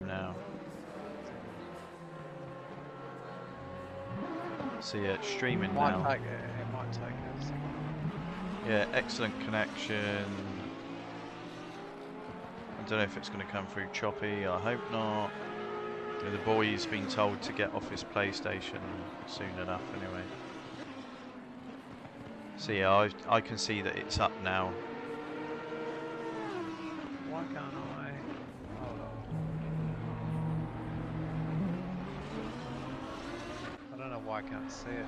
now. So yeah, it's streaming now. It might take a second. Yeah, excellent connection. I don't know if it's going to come through choppy. I hope not. The boy's been told to get off his PlayStation soon enough anyway. So yeah, I can see that it's up now. Why can't I? Hold on. I don't know why I can't see it.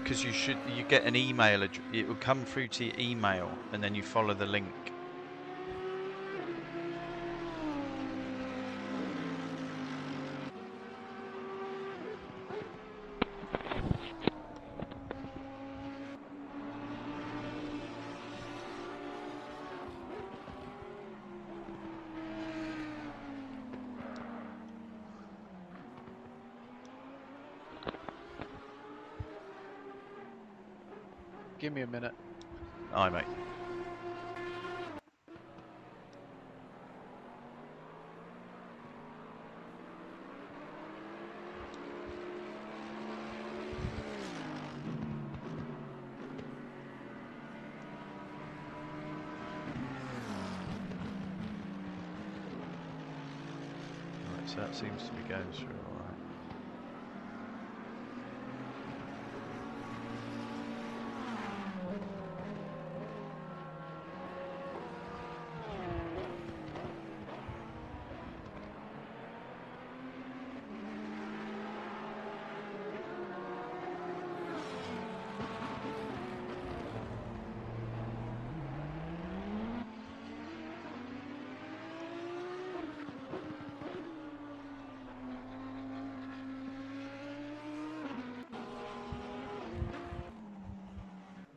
Because you get an email, it will come through to your email and then you follow the link. Give me a minute. Aye, mate. Right, so that seems to be going through all right.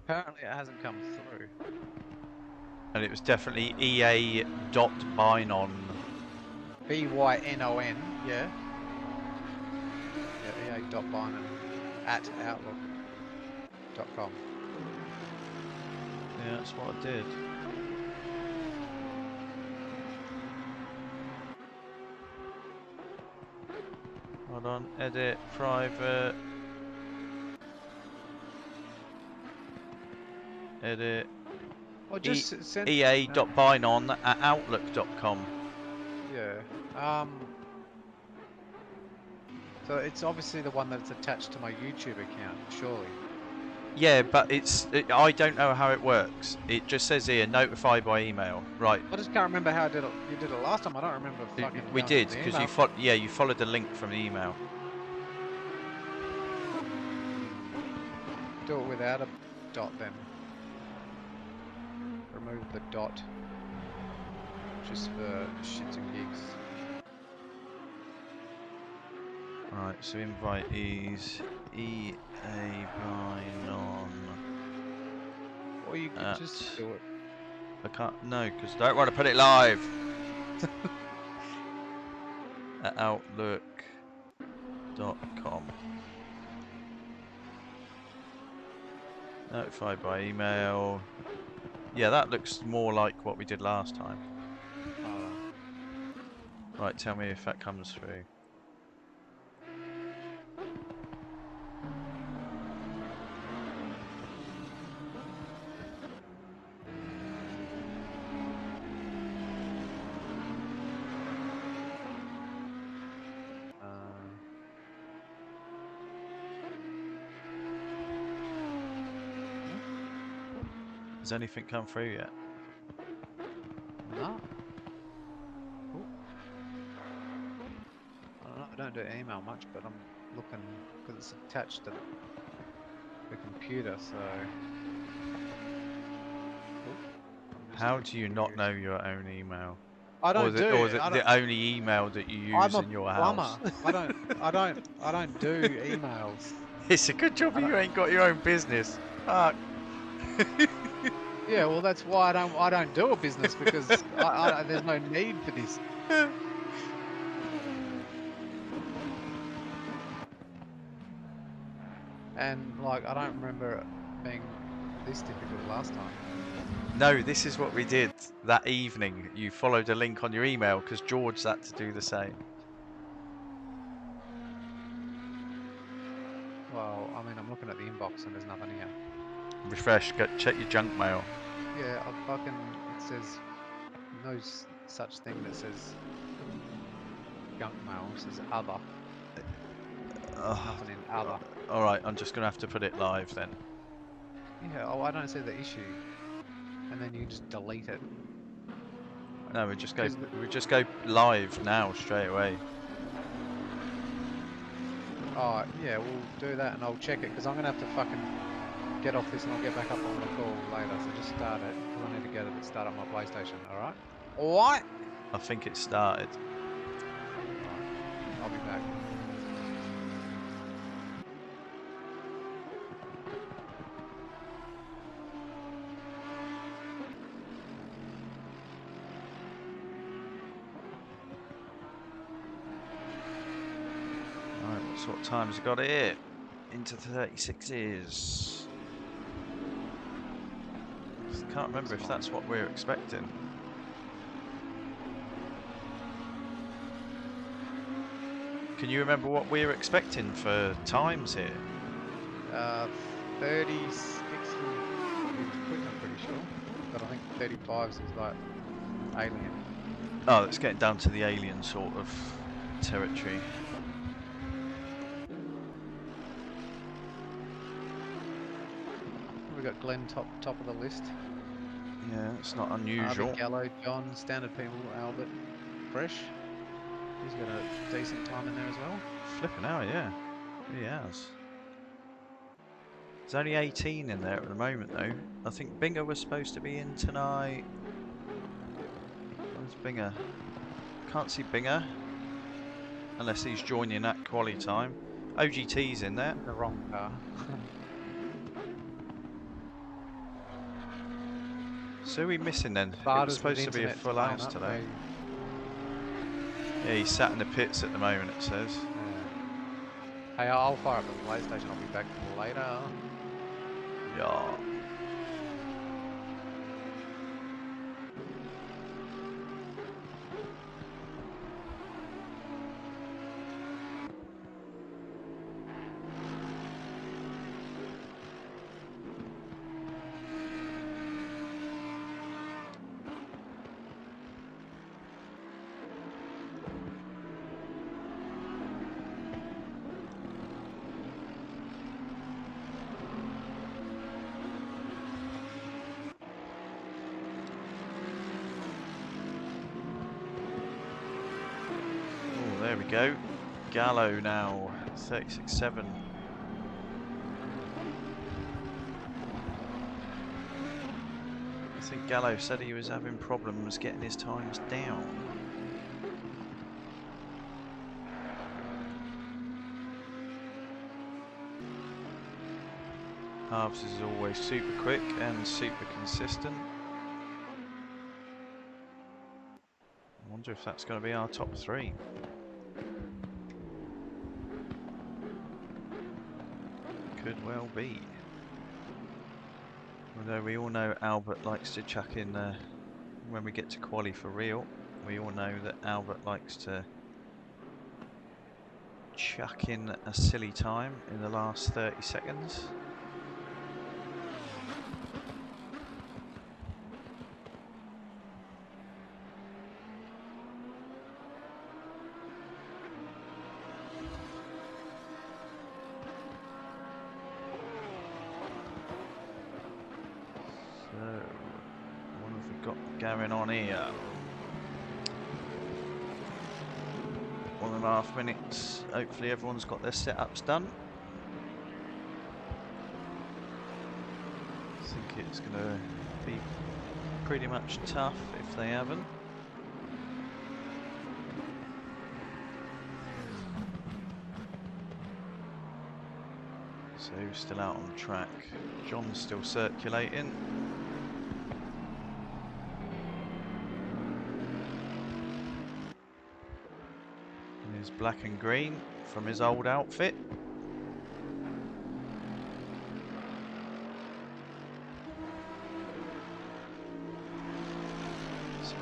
Apparently it hasn't come through. And it was definitely EA.Bynon. BYNON, yeah. Yeah, EA.Bynon at outlook.com. Yeah, that's what I did. Hold on, edit, private. Edit. Well, just send EA.Bynon at outlook.com. Yeah. So it's obviously the one that's attached to my YouTube account, surely. Yeah, but I don't know how it works. It just says here, notify by email. Right. I just can't remember how I did it. You did it last time. I don't remember fucking. We going did, to the because email. you followed the link from the email. Do it without a dot then. Remove the dot. Just for shits and gigs. Right, so invitees EA Bynon. Or you could just do it. I can't, no, because I don't want to put it live. At outlook.com. Notified by email. Yeah, that looks more like what we did last time. Right, tell me if that comes through. Has anything come through yet? No. I don't do email much, but I'm looking because it's attached to the computer, so. How do you not know your own email? I don't do. Or is it the only email that you use in your house? I don't do emails. It's a good job you ain't got your own business. Fuck. Yeah, well, that's why I don't do a business because there's no need for this. And like, I don't remember it being this difficult last time. No, this is what we did that evening. You followed a link on your email because George had to do the same. Well, I mean, I'm looking at the inbox and there's nothing here. Refresh, go check your junk mail. Yeah, I fucking, it says no such thing that says junk mail. It says other. There's nothing in other. Alright, I'm just going to have to put it live then. Yeah, oh, I don't see the issue. And then you can just delete it. No, we just go 'Cause we just go live now straight away. oh, yeah, we'll do that and I'll check it because I'm going to have to fucking get off this and I'll get back up on the call later. So just start it because I need to get it start up my PlayStation, alright? Alright? I think it started. I'll be back. Alright, what sort of time's it got here? Into the 36s. Can't remember if that's what we're expecting. Can you remember what we were expecting for times here? 36 is quick, I'm pretty sure. But I think 35s is like alien. Oh, it's getting down to the alien sort of territory. We got Glenn top of the list. Yeah, it's not unusual. Harvey, Gallo, John, Standard People, Albert, Fresh. He's got a decent time in there as well. Flipping out, yeah. He has. There's only 18 in there at the moment though. I think Binger was supposed to be in tonight. Where's Binger? Can't see Binger. Unless he's joining at quali time. OGT's in there. The wrong car. So who are we missing then? It was Barter's supposed with to be a internet full playing house up, today. they- Yeah, he's sat in the pits at the moment, it says. Hey, I'll fire up the PlayStation. I'll be back later. Yeah. Oh, there we go. Gallo now, 36.7. I think Gallo said he was having problems getting his times down. Halves is always super quick and super consistent. I wonder if that's going to be our top three. Could well be. Although we all know Albert likes to chuck in, when we get to quali for real, we all know that Albert likes to chuck in a silly time in the last 30 seconds. What have we got going on here? 1.5 minutes. Hopefully everyone's got their setups done. I think it's going to be pretty much tough if they haven't. So who's still out on track? John's still circulating. In his black and green from his old outfit.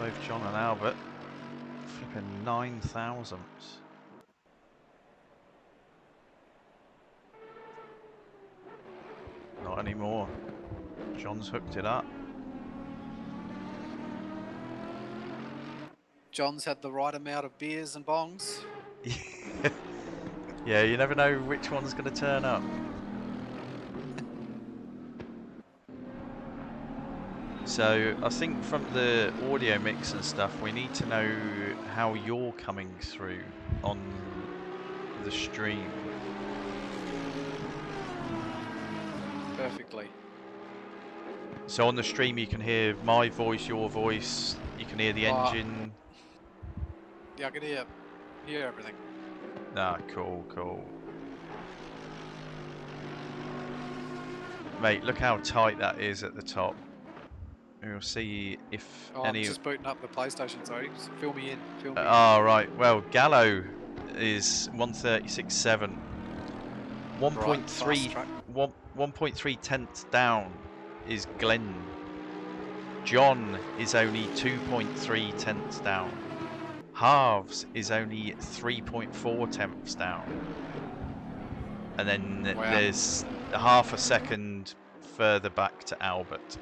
both John and Albert. Flipping 9 thousandths. Not anymore. John's hooked it up. John's had the right amount of beers and bongs. Yeah, you never know which one's going to turn up. So I think from the audio mix and stuff, we need to know how you're coming through on the stream. Perfectly. So on the stream you can hear my voice, your voice, you can hear the engine. Yeah, I can hear everything. Ah, cool, cool. Mate, look how tight that is at the top. We'll see if Oh, any... I'm just booting up the PlayStation, sorry. Just fill me in. Fill me in. Oh, right. Well, Gallo is 136.7. 1.3 tenths down is Glenn. John is only 2.3 tenths down. Halves is only 3.4 tenths down. And then there's a half a second further back to Albert.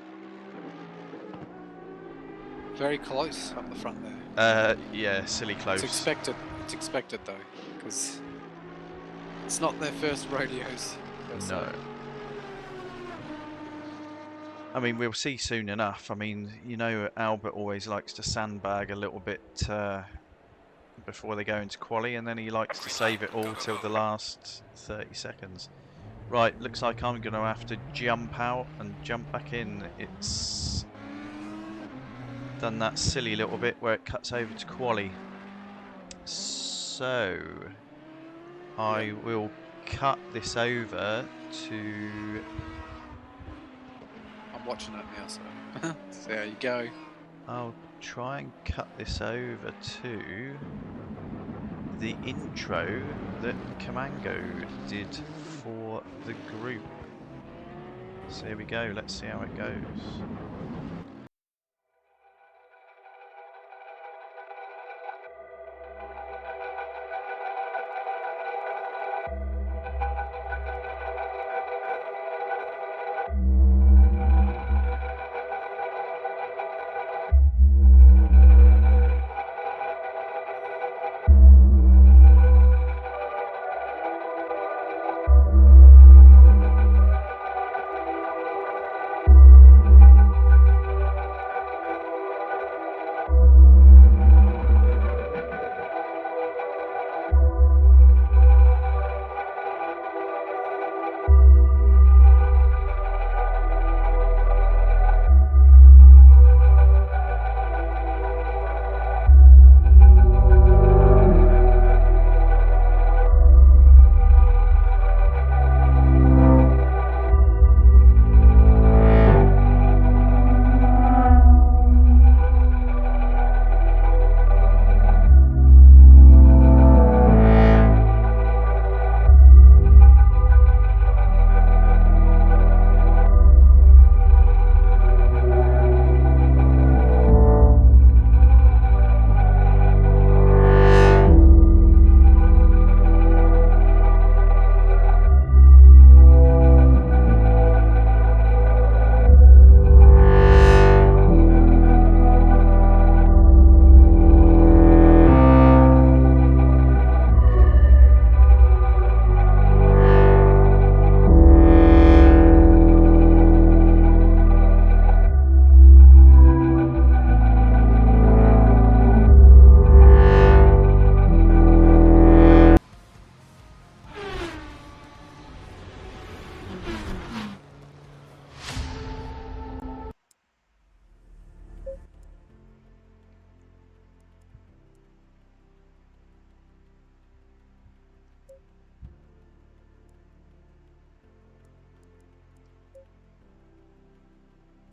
Very close up the front there. Yeah, silly close. It's expected. It's expected though, because it's not their first rodeos. No. I mean, we'll see soon enough. I mean, you know, Albert always likes to sandbag a little bit before they go into quali, and then he likes to save it all till the last 30 seconds. Right, looks like I'm going to have to jump out and jump back in. It's done that silly little bit where it cuts over to quali. So I will cut this over to... I'm watching it now, so there you go. I'll try and cut this over to the intro that Camango did for the group. So here we go, let's see how it goes.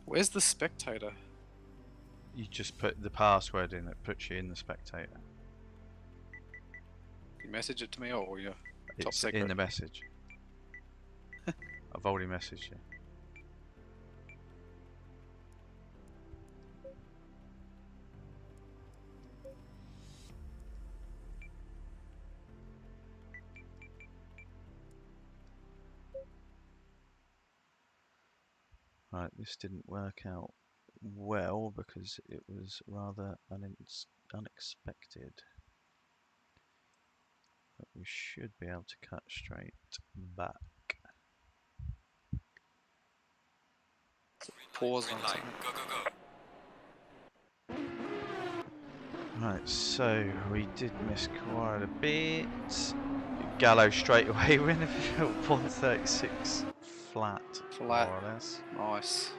Where's the spectator? You just put the password in that puts you in the spectator. You message it to me or your top It's secret? in the message. I've already messaged you. Right, this didn't work out well because it was rather unexpected. But we should be able to cut straight back. Pause on something. Right, so we did miss quite a bit. Gallo straight away win 136 flat, Flat. more or less. Nice.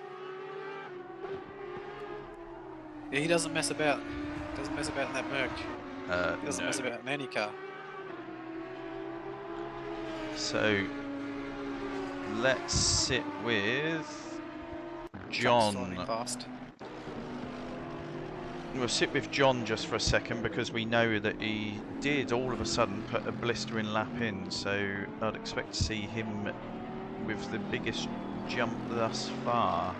Yeah, he doesn't mess about. Doesn't mess about in that Merc. He doesn't mess about in any car. So let's sit with Jumps slightly John. fast. We'll sit with John just for a second because we know that he did all of a sudden put a blistering lap in, so I'd expect to see him with the biggest jump thus far.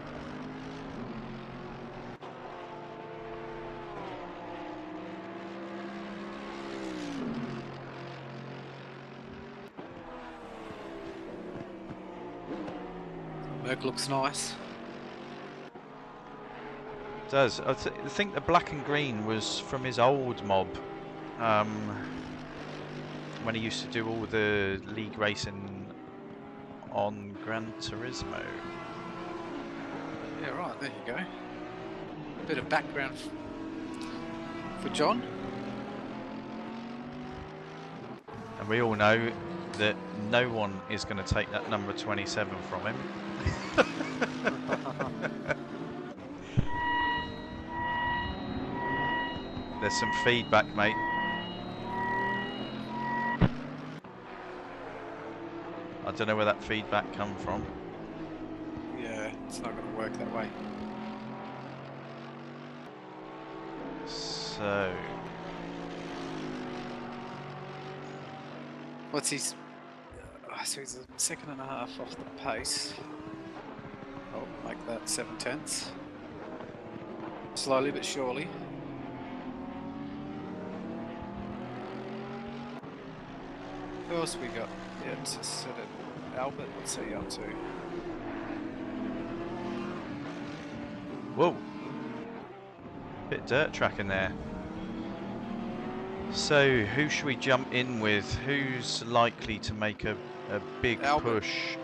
Merc looks nice. Does. I think the black and green was from his old mob, when he used to do all the league racing on Gran Turismo. Yeah, right, there you go. Bit of background for John. And we all know that no one is going to take that number 27 from him. There's some feedback, mate. I don't know where that feedback come from. Yeah, it's not going to work that way. So, What's his... so he's a second and a half off the pace. I'll make that 7/10. Slowly but surely. Who else we got? Yeah, it's set at Albert. What's he up to? whoa, bit dirt track in there. So, who should we jump in with? Who's likely to make a big Albert. push?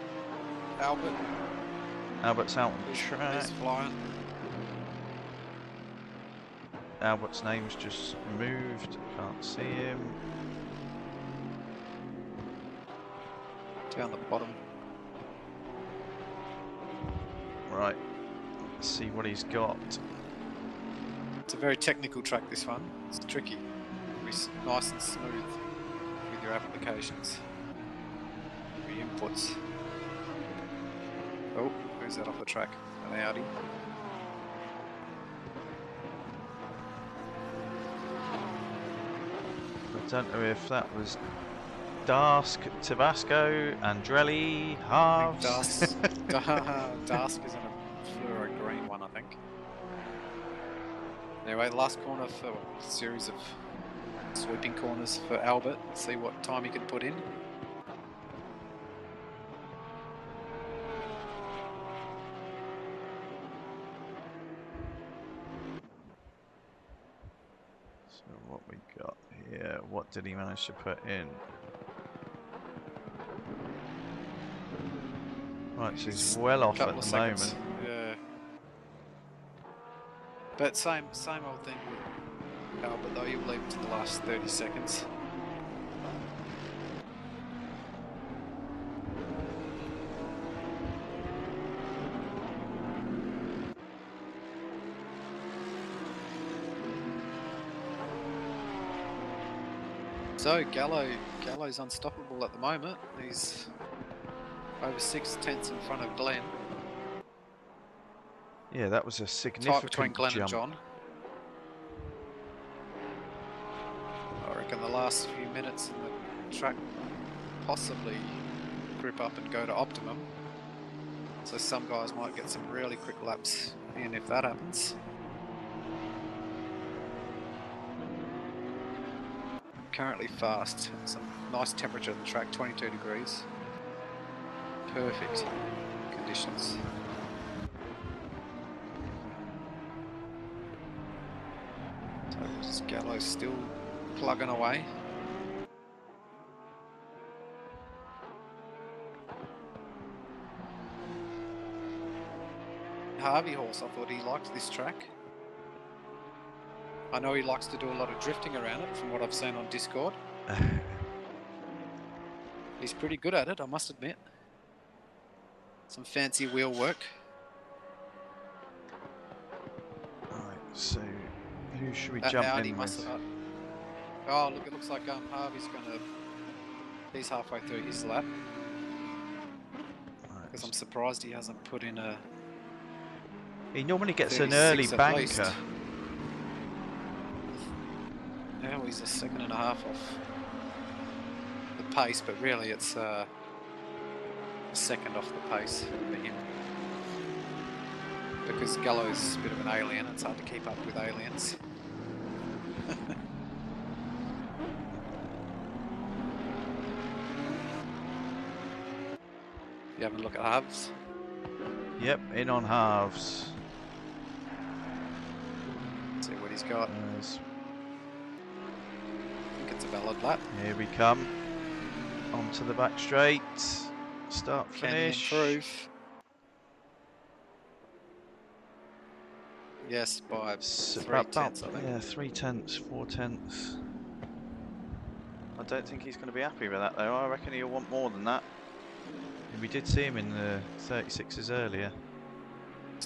Albert. Albert's out on He's track. flying. Albert's name's just moved. Can't see him. Down the bottom. Right. Let's see what he's got. It's a very technical track, this one. It's tricky. It's nice and smooth with your applications, your inputs. Oh, who's that off the track? An Audi. I don't know if that was Dask, Tabasco, Andrelli, Halves. Dask is in a fluoro green one, I think. Anyway, last corner for a series of sweeping corners for Albert. See what time he can put in. So what we got here? What did he manage to put in? Right, so he's well off at Couple the of seconds. moment. Yeah. But same old thing with Albert though, you leave it to the last 30 seconds. So Gallo's unstoppable at the moment. He's over 6/10 in front of Glenn. Yeah, that was a Tight significant between Glenn jump. and John. I reckon the last few minutes in the track possibly grip up and go to optimum. So some guys might get some really quick laps in if that happens. Currently fast. Some nice temperature of the track, 22 degrees. Perfect conditions. Gallo's still plugging away. Harvey Horse, I thought he liked this track. I know he likes to do a lot of drifting around it from what I've seen on Discord. He's pretty good at it, I must admit. Some fancy wheel work. Right, so who should we That jump Audi in must with? have. Oh, look! It looks like Harvey's gonna. He's halfway through his lap. Right, Because I'm surprised he hasn't put in a. he normally gets an 36 early at banker. least. Now he's a second and a half off the pace, but really it's a second off the pace for him. Because Gallo's a bit of an alien, it's hard to keep up with aliens. You having a look at halves? Yep, in on halves. See what he's got. There's- I think it's a valid lap. Here we come. Onto the back straight. Start, Can he finish. improve? Yes, by S- 3/10, I think. Yeah, 3/10, 4/10. I don't think he's going to be happy with that though. I reckon he'll want more than that. And we did see him in the 36s earlier.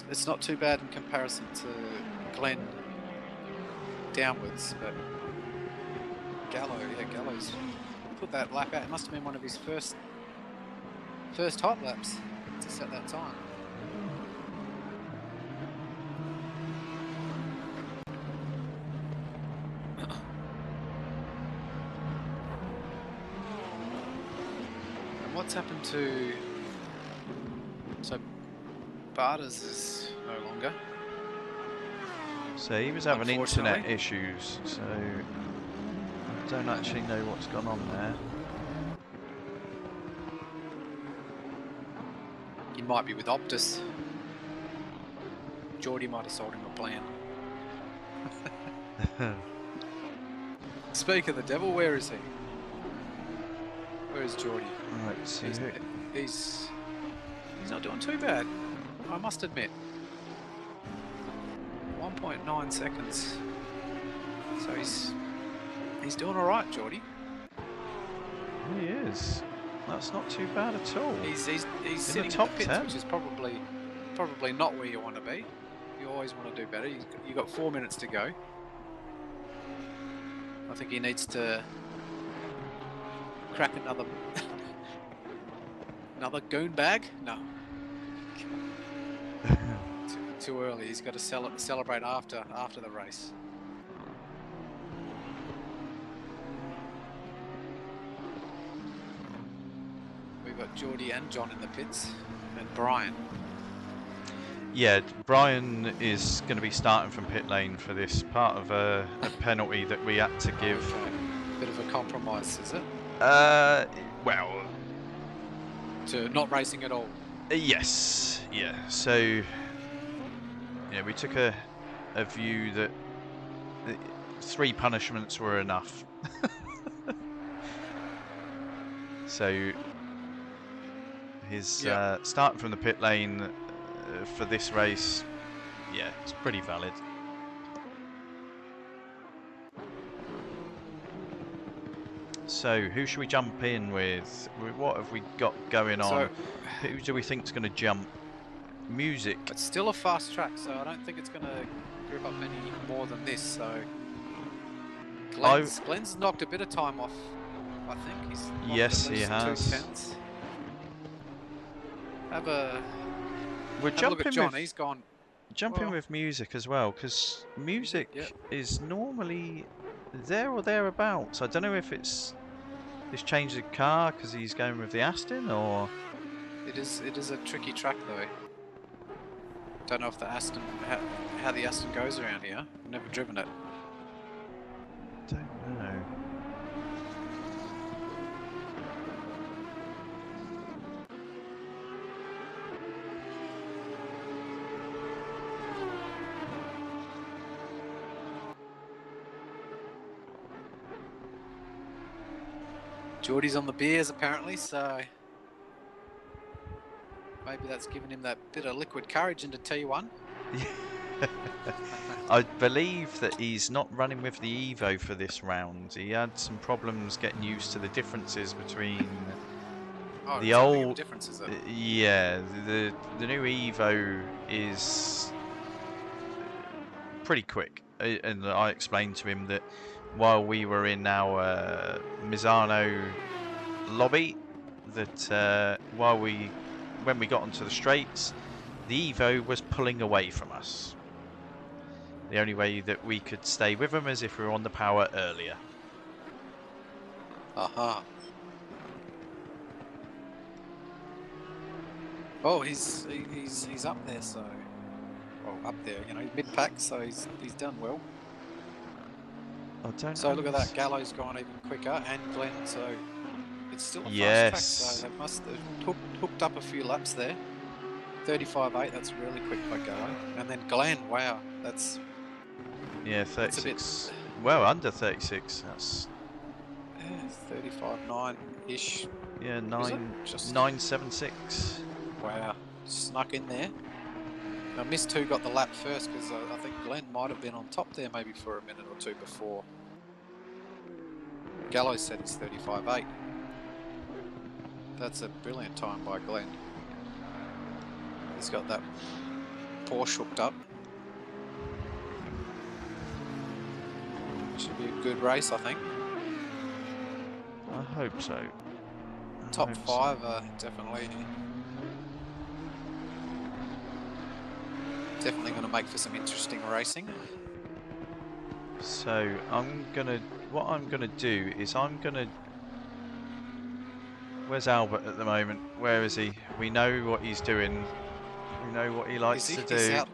It's not too bad in comparison to Glenn downwards, but Gallo's put that lap out. It must have been one of his first hot laps to set that time. And what's happened to... So Barters is no longer. So he was having internet Unfortunately. issues, so I don't actually know what's gone on there. He might be with Optus. Geordie might have sold him a plan. Speak of the devil, where is he? Where is Geordie? Right, so He's not doing too bad, I must admit. 1.9 seconds. So he's doing all right, Geordie. he is. That's not too bad at all. He's sitting in the top pits, 10. which is probably not where you want to be. You always want to do better. You got 4 minutes to go. I think he needs to crack another goon bag. No, too early. He's got to celebrate after the race. We've got Geordie and John in the pits, and Brian. Yeah, Brian is going to be starting from pit lane for this, part of a penalty that we had to give. Okay. Bit of a compromise, is it? Well, To not racing at all. yes, yeah. So, yeah, we took a view that 3 punishments were enough. So, his Yeah. starting from the pit lane for this race, yeah, it's pretty valid. So, who should we jump in with? What have we got going on? So Who do we think's going to jump? Music. it's still a fast track, so I don't think it's going to grip up any more than this. So Glenn's knocked a bit of time off. I think he's logged Yes, at he least has. 2/10. We're Have a look at jumping John. with He's gone. jumping well. with music as well, because music Yep. is normally there or thereabouts. I don't know if he's changed the car because he's going with the Aston, or It is a tricky track though. Don't know if the Aston how the Aston goes around here. I've never driven it. don't know. Geordie's on the beers apparently, so maybe that's given him that bit of liquid courage into T1. I believe that he's not running with the Evo for this round. He had some problems getting used to the differences between Oh, the it's that big of a old. difference, is it? Yeah, the new Evo is pretty quick, and I explained to him that while we were in our Misano lobby, that when we got onto the straights, the Evo was pulling away from us. The only way that we could stay with them is if we were on the power earlier. Aha. Oh, he's up there, so up there, you know, mid pack, so he's done well. I don't. So look at that, Gallo's gone even quicker, and Glenn, so it's still a fast track. So Yes. they must have hooked up a few laps there. 35.8, that's really quick by Gallo, and then Glenn, wow, that's Yeah, that's a bit 36. Well, under 36. That's 35.9 ish. yeah, Is it? Just 976. wow, snuck in there. Now Miss 2 got the lap first because I think Glenn might have been on top there maybe for a minute or two before. Gallo said it's 35.8. That's a brilliant time by Glenn. He's got that Porsche hooked up. Should be a good race, I think. I hope so. Top 5 definitely going to make for some interesting racing. So what I'm gonna do is where's Albert at the moment? Where is he? We know what he's doing. We know what he likes to He's do. out.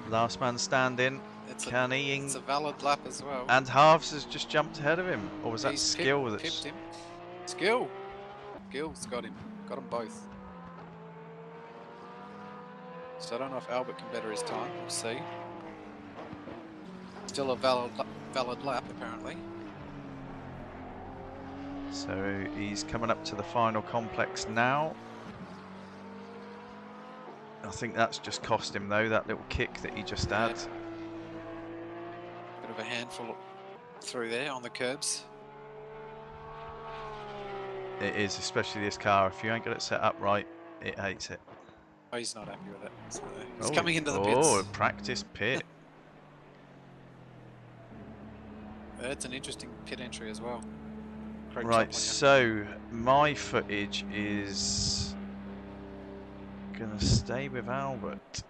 Last man standing. It's Canning a valid lap as well. and Halves has just jumped ahead of him, or was that He's Skill pipped that's? him. Skill's got him. Got them both. So I don't know if Albert can better his time. We'll see. Still a valid lap apparently. So he's coming up to the final complex now. I think that's just cost him though, that little kick that he just had. Bit of a handful through there on the curbs. It is, especially this car. If you ain't got it set up right, it hates it. Oh, he's not happy with it. So he's coming into the pits. Oh, a practice pit. It's an interesting pit entry as well. Great Right, job, so my footage is gonna stay with Albert.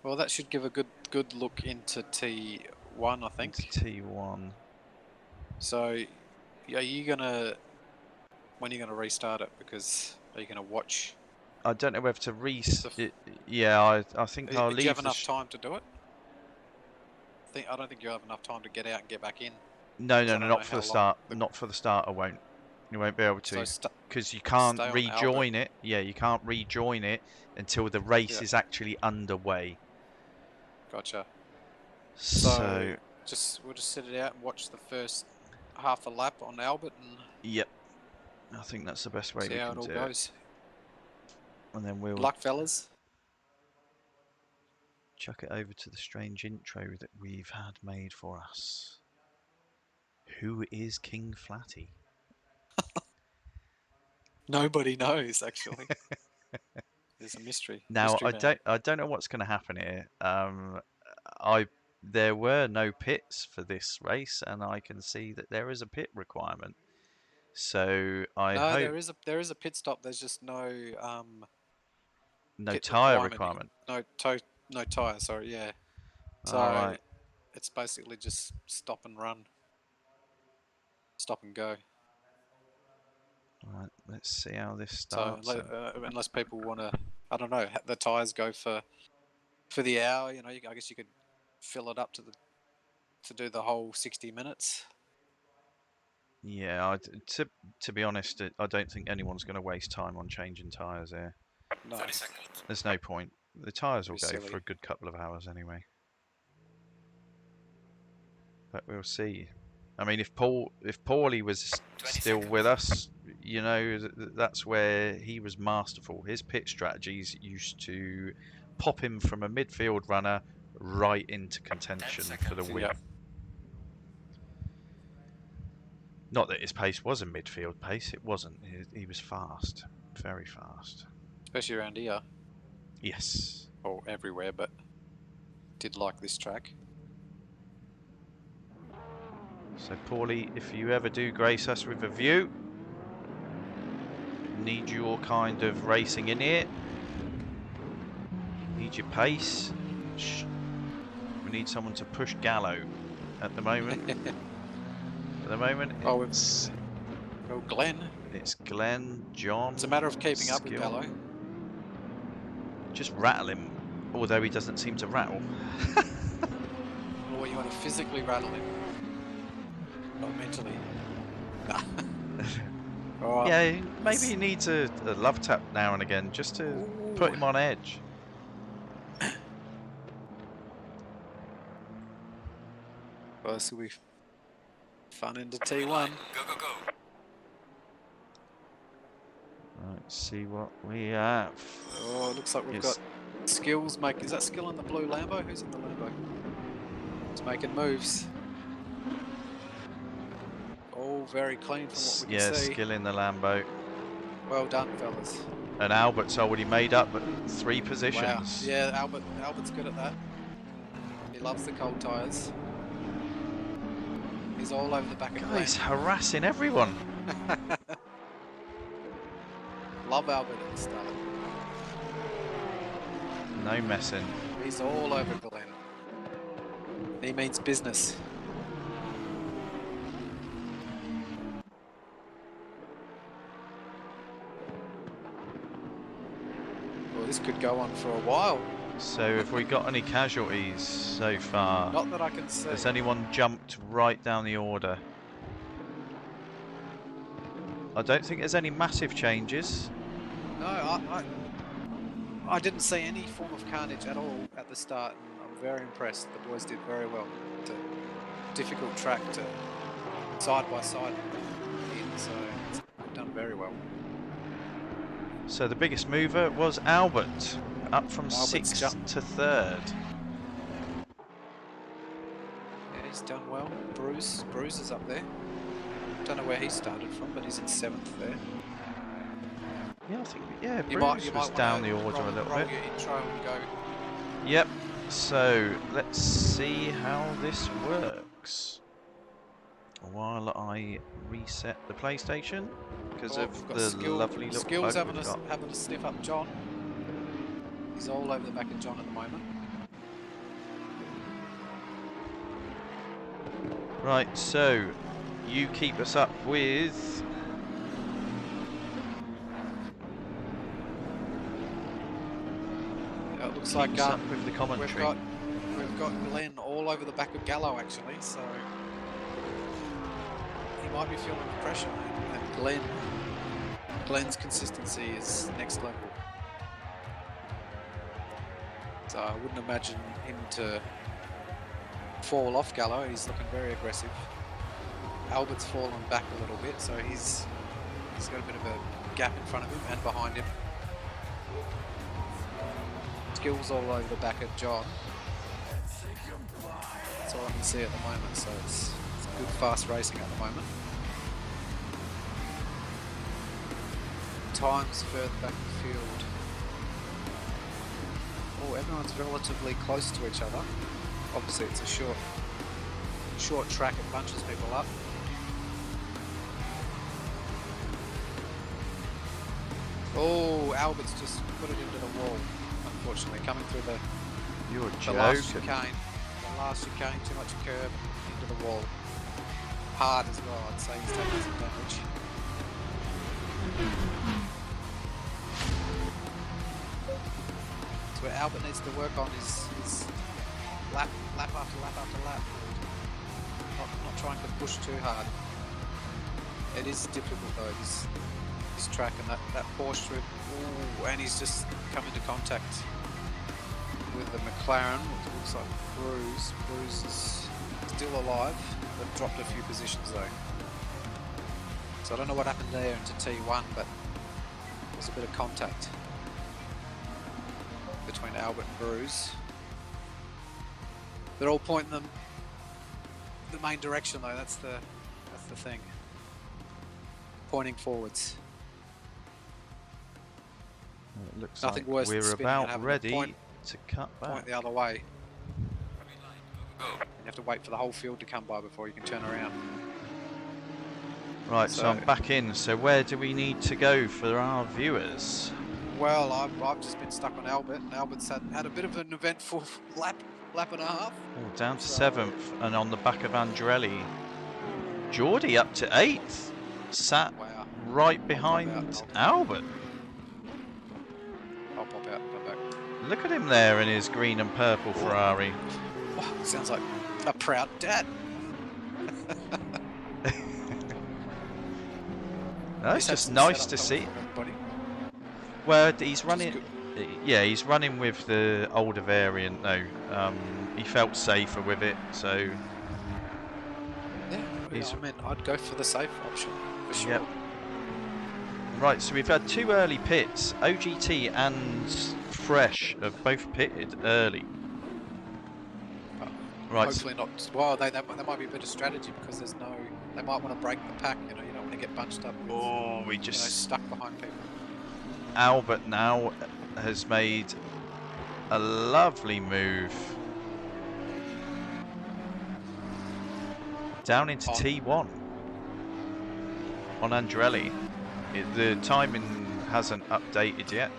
well, that should give a good look into T1, I think. It's T1. So, are you gonna? When are you gonna restart it? Because are you gonna watch? I don't know whether to yeah, I think I'll leave. Do you have enough time to do it? I don't think you have enough time to get out and get back in. No, I don't not know for how the start. long Not for the start. I won't. You won't be able to So because you can't stay on rejoin it. Yeah, you can't rejoin it until the race Yeah. is actually underway. Gotcha. So we'll just sit it out and watch the first half a lap on Albert and yep, I think that's the best way see we how can it all do goes. it. And then we'll Luck, fellas. chuck it over to the strange intro that we've had made for us. Who is King Flatty? Nobody knows actually. There's a mystery. Now mystery man. I don't know what's going to happen here. There were no pits for this race, and I can see that there is a pit requirement. So I No, hope there is a pit stop. There's just no no pit tyre requirement. requirement. No tyre. Sorry, yeah. So All right. it's basically just stop and run, stop and go. All right. Let's see how this So starts. unless people want to, I don't know, the tyres go for the hour. You know, I guess you could fill it up to do the whole 60 minutes. Yeah, to be honest, I don't think anyone's going to waste time on changing tyres here. No, 30 seconds. There's no point. The tyres will Be go silly. for a good couple of hours anyway. but we'll see. I mean, if Paulie was still with us, you know, that's where he was masterful. His pit strategies used to pop him from a midfield runner right into contention for the win. Yep. Not that his pace was a midfield pace, it wasn't. He was fast, very fast. Especially around here, Yes. or everywhere, but did like this track. So, Paulie, if you ever do grace us with a view, need your kind of racing in here. Need your pace. We need someone to push Gallo at the moment. At the moment, Oh, it's Well, Glenn. it's Glenn, John. It's a matter of keeping up with Skill. Gallo. Just rattle him, although he doesn't seem to rattle. Or you want to physically rattle him. Not mentally. Nah. All right. Yeah, maybe he needs a love tap now and again just to put him on edge. Well, this will be fun into T1. Let's see what we have. Oh, it looks like we've Yes. got skills. Is that skill in the blue Lambo? Who's in the Lambo? It's making moves. All very clean from what we Yeah, can see. skill in the Lambo. Well done, fellas. And Albert's already made up 3 Wow. positions. Yeah, Albert's good at that. He loves the cold tyres. He's all over the back of Guys, Glenn. harassing everyone. Love Albert at the start. No messing. He's all over Glenn. He means business. Well, this could go on for a while. So have we got any casualties so far? Not that I can see. Has anyone jumped right down the order? I don't think there's any massive changes. No, I didn't see any form of carnage at all at the start, and I'm very impressed. The boys did very well. It's a difficult track to side by side in, so they've done very well. So the biggest mover was Albert, up from Albert's 6th jumped. to 3rd. Yeah, he's done well. Bruce is up there. Don't know where he started from, but he's in 7th there. Yeah, I think yeah, You Bruce might was down the order a little roll bit. your intro and go. Yep. So let's see how this works. While I reset the PlayStation because Oh, of we've got the lovely little Skills bug having we've got. a sniff up John. He's all over the back of John at the moment. Right, so you keep us up with It looks keep like us up with the commentary. we've got Glenn all over the back of Gallo actually, so he might be feeling the pressure. And Glenn's consistency is next level. So I wouldn't imagine him to fall off Gallo. He's looking very aggressive. Albert's fallen back a little bit, so he's got a bit of a gap in front of him and behind him. Skills all over the back of John. That's all I can see at the moment, so it's good fast racing at the moment. Times further back in the field. Oh, everyone's relatively close to each other. Obviously it's a short track, it bunches people up. Oh, Albert's just put it into the wall, unfortunately, coming through the You're last joking. chicane. The last chicane, too much curb into the wall. Hard as well, I'd say he's taking some damage. So where Albert needs to work on his lap after lap after lap. Not trying to push too hard. It is difficult though, this track, and that Porsche trip. Ooh, and he's just come into contact with the McLaren, which looks like Bruce. Bruce is Still alive, but dropped a few positions though. So I don't know what happened there into T1, but there's a bit of contact between Albert and Bruce. They're all pointing them the main direction though. That's the thing. Pointing forwards. It looks Nothing like worse than we're spinning and about having to ready point to cut back. the other way. You have to wait for the whole field to come by before you can turn around. Right, so I'm back in. So where do we need to go for our viewers? Well, I've just been stuck on Albert, and Albert's had a bit of an eventful lap and a half. Oh, down to 7th and on the back of Andrelli. Geordie up to 8th. Sat Wow. right behind Albert. I'll pop out and come back. Look at him there in his green and purple Ferrari. Wow, sounds like a proud dad. No, it's just nice to see. Well, he's running. Yeah, he's running with the older variant though. He felt safer with it, so. Yeah, I mean, I'd go for the safe option for sure. Yep. Right, so we've had 2 early pits. OGT and Fresh have both pitted early. Right. Hopefully not. Well, that might be a bit of strategy because there's no. They might want to break the pack. You know, you don't want to get bunched up. With, Oh, we just stuck behind people. Albert now has made a lovely move down into T1 on Andrelli. The timing hasn't updated yet.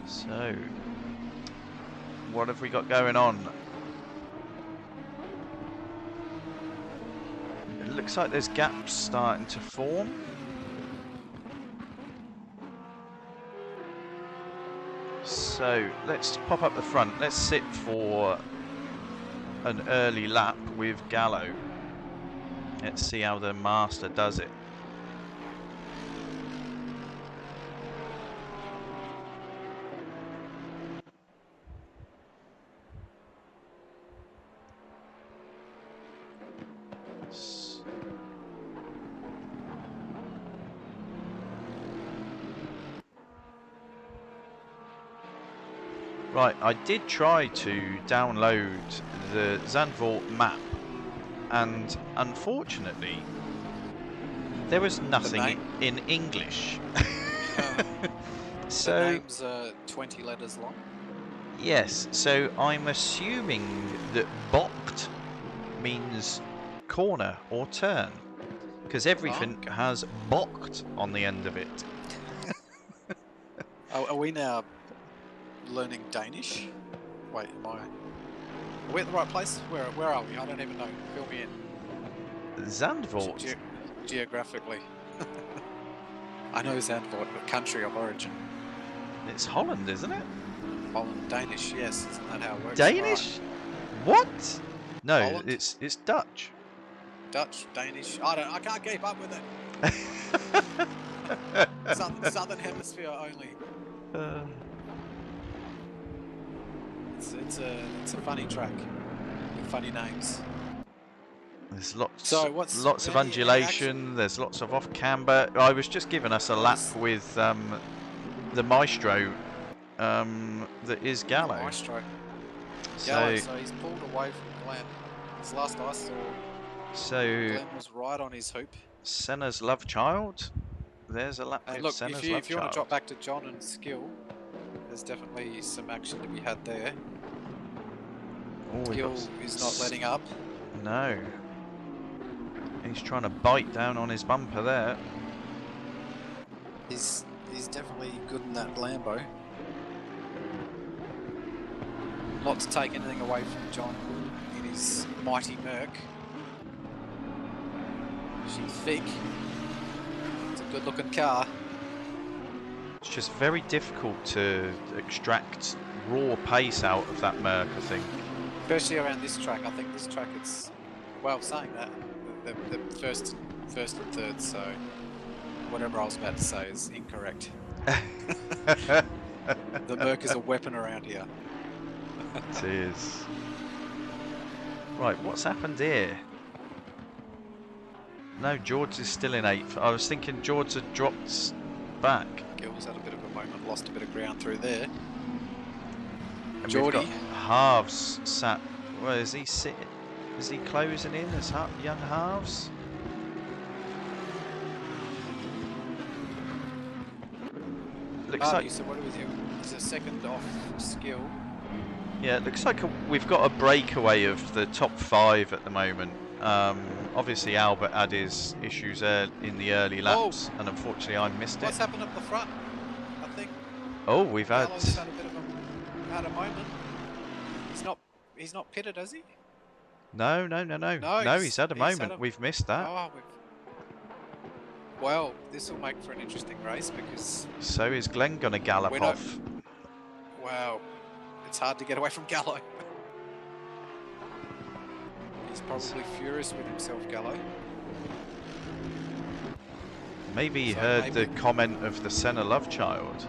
So, what have we got going on? It looks like there's gaps starting to form. So, let's pop up the front. Let's sit for an early lap with Gallo. Let's see how the Master does it. Right, I did try to download the Zandvoort map, and unfortunately, there was nothing in English. So the name's 20 letters long. Yes, so I'm assuming that bocht means corner or turn, because everything has bocht on the end of it. Are we now learning Danish? Wait, are we at the right place? Where are we? I don't even know. Fill me in. Zandvoort. Geographically. I know Zandvoort, but country of origin. It's Holland, isn't it? Holland, Danish, yes. Isn't that how it works? Danish? Right. What? No, Holland? it's Dutch. Dutch, Danish. I can't keep up with it. Southern hemisphere only. It's a funny track with funny names. There's lots, So lots of undulation. There's lots of off camber. I was just giving us a lap with the Maestro that is Gallo. Maestro. So, Gallo, so he's pulled away from Glenn. His last I saw, Glenn was right on his hoop. Senna's love child. There's a lap And with look, Senna's if you love want to child. drop back to John and Skill, there's definitely some action to be had there. Oh, Skill is not letting up. No. He's trying to bite down on his bumper there. He's definitely good in that Lambo. Not to take anything away from John in his mighty Merc. She's thick. It's a good looking car. It's just very difficult to extract raw pace out of that Merc, I think. Especially around this track. I think this track it's, well, saying that, the first and third, so whatever I was about to say is incorrect. The Merc is a weapon around here. It is. Right, what's happened here? No, George is still in 8th. I was thinking George had dropped back. Gills had a bit of a moment, lost a bit of ground through there. And Geordie. we've got Halves sat. Where is he sitting? Is he closing in as young Halves? Looks like. So what are we doing? He's a second off skill. Yeah, it looks like we've got a breakaway of the top 5 at the moment. Obviously, Albert had his issues in the early laps, and unfortunately, I missed What's it. happened up the front? I think Oh, we've had. Gallo's had a bit of a moment. He's not pitted, has he? No, No, he's had a he's had moment. a- We've missed that. Oh, well, this will make for an interesting race because, So is Glenn going to gallop We're not- off? wow, it's hard to get away from Gallo. He's probably furious with himself, Gallo. Maybe he So heard the maybe- comment of the Senna love child.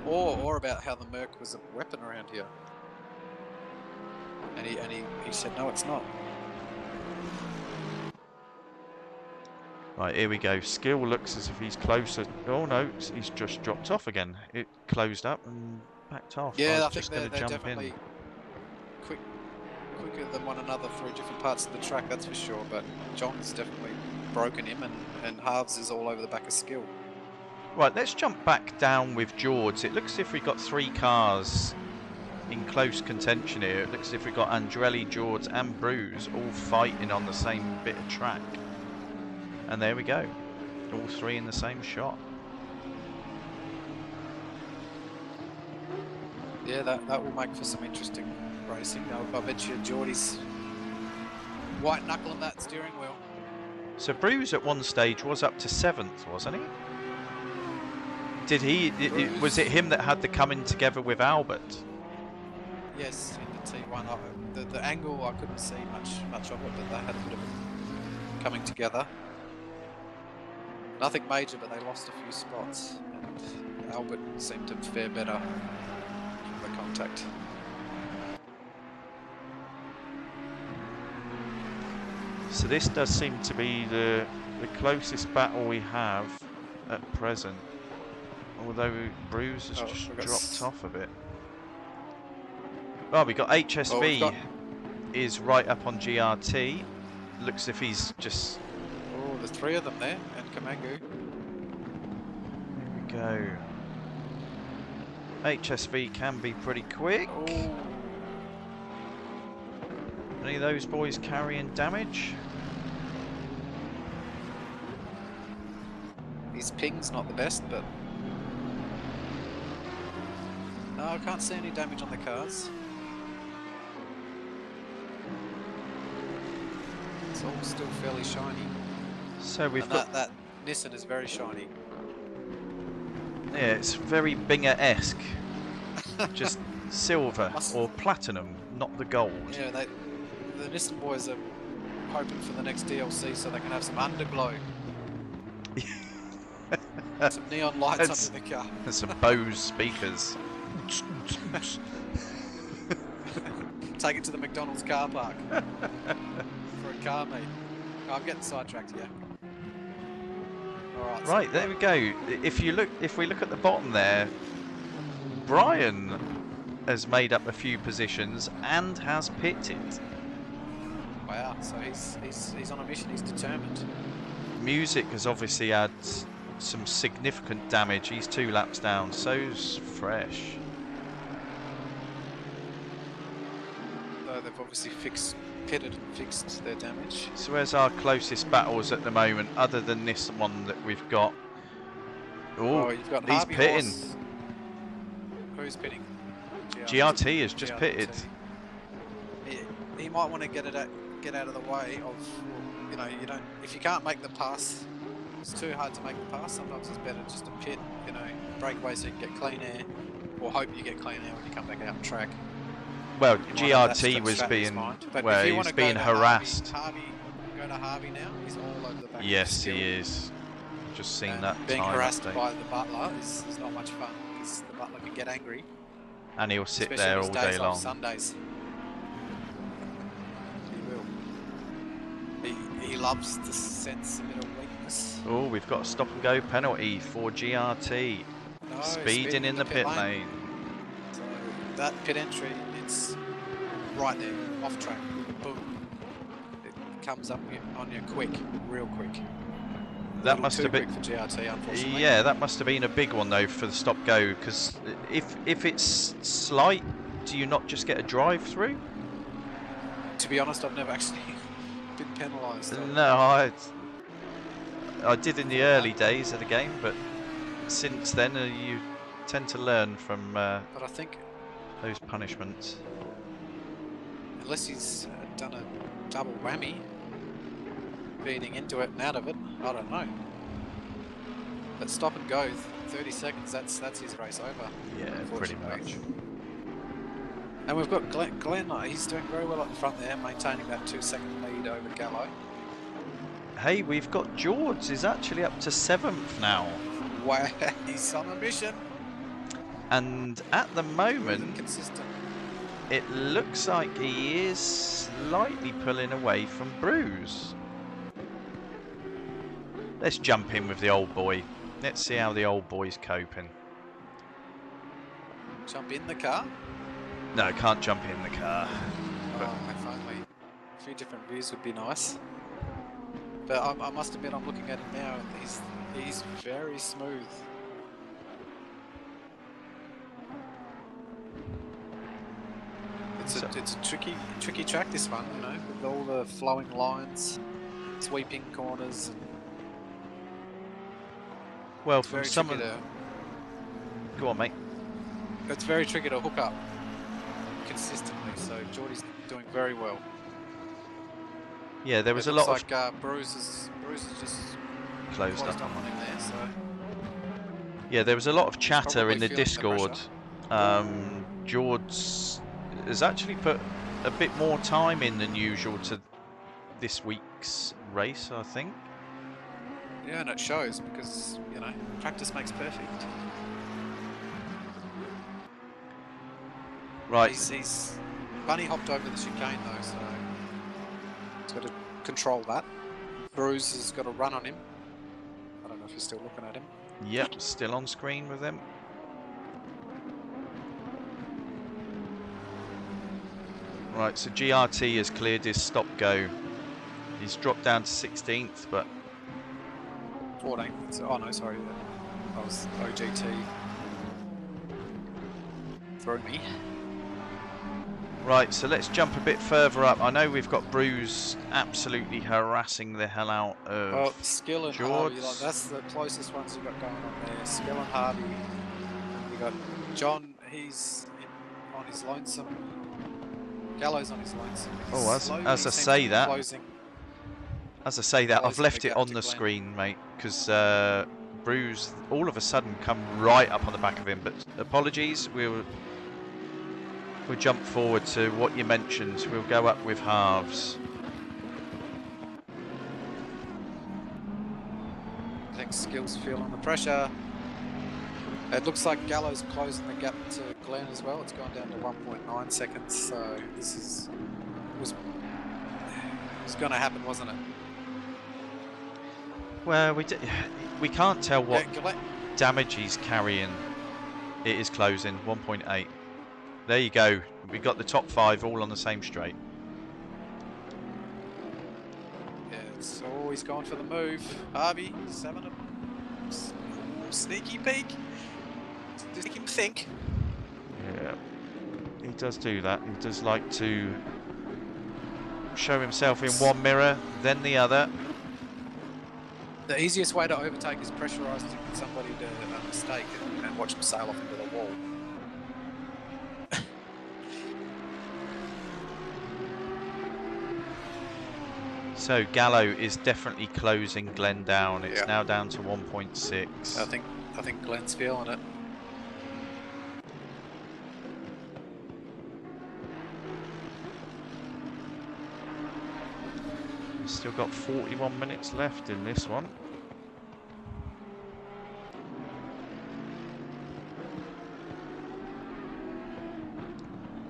Or about how the Merc was a weapon around here. And he said, no, it's not. Right, here we go. Skill looks as if he's closer. Oh no, he's just dropped off again. It closed up and backed off. Yeah, was I think just they're going to jump definitely in. quicker than one another through different parts of the track, that's for sure. But John's definitely broken him, and Halves is all over the back of Skill. Right, let's jump back down with George. It looks as if we've got 3 cars in close contention here. It looks as if we've got Andrelli, George and Bruce all fighting on the same bit of track. And there we go. All 3 in the same shot. Yeah, that will make for some interesting racing. I bet you Geordie's white knuckling that steering wheel. So Bruce at one stage was up to 7th, wasn't he? Did he? Was it him that had the coming together with Albert? Yes, in the T1. The angle I couldn't see much of it, but they had a bit of it coming together. Nothing major, but they lost a few spots, and Albert seemed to fare better from the contact. So this does seem to be the closest battle we have at present. Although Bruce has just we've got dropped off a bit. Oh, we got HSV is right up on GRT. Looks as if he's just. Oh, there's 3 of them there, and Kamangu. There we go. HSV can be pretty quick. Oh, Any of those boys carrying damage? his ping's not the best, but no, I can't see any damage on the cars. It's all still fairly shiny. So we've And got. that Nissan is very shiny. Yeah, it's very Binger-esque. Just silver or platinum, not the gold. Yeah, the Nissan boys are hoping for the next DLC so they can have some underglow. Some neon lights under the car. There's some Bose speakers. Take it to the McDonald's car park for a car meet. Oh, I'm getting sidetracked here. Alright, Right, there we go. If we look at the bottom there, Brian has made up a few positions and has pitted. wow, so he's on a mission, he's determined. Music has obviously had some significant damage. He's 2 laps down. So's Fresh. Though they've obviously pitted and fixed their damage. So where's our closest battles at the moment, other than this one that we've got? Oh, you've got he's Harvey pitting. Horse. Who's pitting? GRT has just pitted. He might want to get out of the way of, you know, if you can't make the pass it's too hard to make the pass. Sometimes it's better just to pit, you know, break away so you can get clean air, or hope you get clean air when you come back out on track. Well, You might have that GRT was strategy in being, mind. But well, if you he's want to being go to harassed. Harvey, go to Harvey now. He's all over the back. Yes, he is. Just seen And that being time harassed update. by the butler is not much fun because the butler can get angry, And he'll sit especially there on his all days day off, long. Sundays. He will. He loves to sense a bit of weakness. Oh, we've got a stop and go penalty for GRT. No, Speeding in the pit lane. So that pit entry, it's right there, off track. Boom. It comes up on you quick, real quick. That must have been. Quick for GRT, unfortunately. Yeah, that must have been a big one though for the stop go. Because if it's slight, do you not just get a drive through? To be honest, I've never actually been penalised. No, I did in the early days of the game, but since then you tend to learn from But I think those punishments. unless he's done a double whammy, feeding into it and out of it, I don't know. But stop and go, 30 seconds, that's his race over. Yeah, pretty much. And we've got Glenn, he's doing very well up the front there, maintaining that 2-second lead over Gallo. Hey, we've got George is actually up to 7th now. Wow, he's on a mission. And at the moment, Consistent. it looks like he is slightly pulling away from Bruce. Let's jump in with the old boy. Let's see how the old boy's coping. Jump in the car. No, can't jump in the car. Oh, if only a few different views would be nice. But I must admit, I'm looking at him now, and he's very smooth. It's a tricky track, this one, you know, with all the flowing lines, sweeping corners. Well, It's from very someone. tricky Go on, mate. it's very tricky to hook up consistently. So Geordie's doing very well. Yeah, there was It a lot looks of like Bruce is just closed closed up. up on him there. So Yeah, there was a lot of chatter probably in the feeling the Discord. George has actually put a bit more time in than usual to this week's race, I think. yeah, and it shows because you know practice makes perfect. Right. He's bunny hopped over the chicane though, so he's got to control that. Bruce has got a run on him. I don't know if you're still looking at him. Yep, still on screen with him. Right, so GRT has cleared his stop go. He's dropped down to 16th, but 14. Oh no, sorry, that was OGT through me. right, so let's jump a bit further up. I know we've got Bruce absolutely harassing the hell out of Well, Skill and George. Harvey, like, that's the closest ones you got going on there. Skill and Harvey. You got John, he's on his lonesome. Gallows on his lonesome. He's Oh, slowly as I seems say to be that, closing. I've Closing left the it gap on to the Glenn. screen, mate, because Bruce all of a sudden come right up on the back of him. But apologies, we'll jump forward to what you mentioned. We'll go up with halves. I think Skill's feeling the pressure. It looks like Gallows closing the gap to Glenn as well. It's gone down to 1.9 seconds, so this was going to happen, wasn't it? Well, we can't tell what Yeah, Glenn, damage he's carrying. It is closing 1.8. There you go. We got the top 5 all on the same straight. yeah, it's always going for the move. Harvey, he's having a sneaky peek. Just make him think. Yeah, he does do that. He does like to show himself in one mirror, then the other. The easiest way to overtake is pressurising somebody to a mistake and watch them sail off into the wall. So Gallo is definitely closing Glenn down. It's Yeah. now down to 1.6. I think Glenn's feeling it. Still got 41 minutes left in this one.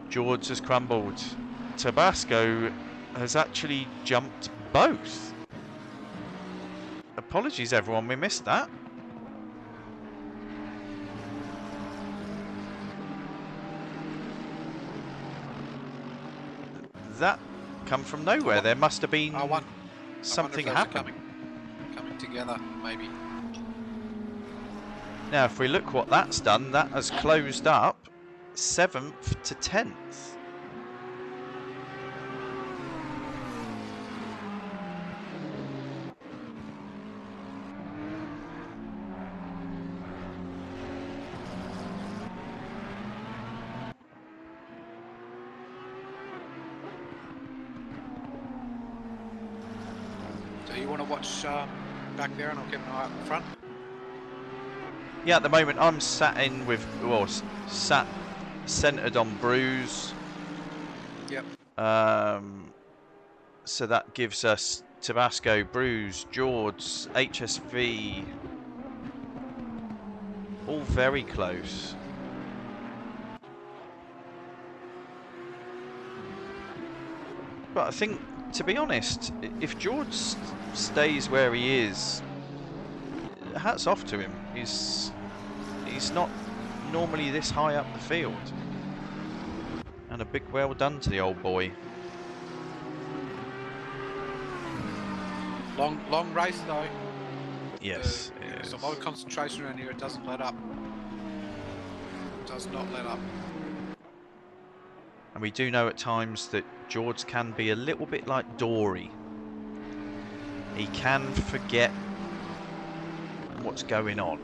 George has crumbled. Tabasco has actually jumped both. Apologies everyone, we missed that. That come from nowhere. There must have been something happen. Coming together, maybe. Now, if we look what that's done, that has closed up 7th to 10th. Do you want to watch back there and I'll keep an eye out in front? Yeah, at the moment I'm sat in with, well, sat centered on Bruise. Yep. So that gives us Tabasco, Bruise, George, HSV, all very close. But I think, to be honest, if George stays where he is, hats off to him. He's not normally this high up the field. And a big well done to the old boy. Long race though. Yes. There's a lot of concentration around here. It doesn't let up. It does not let up. And we do know at times that George can be a little bit like Dory. He can forget what's going on.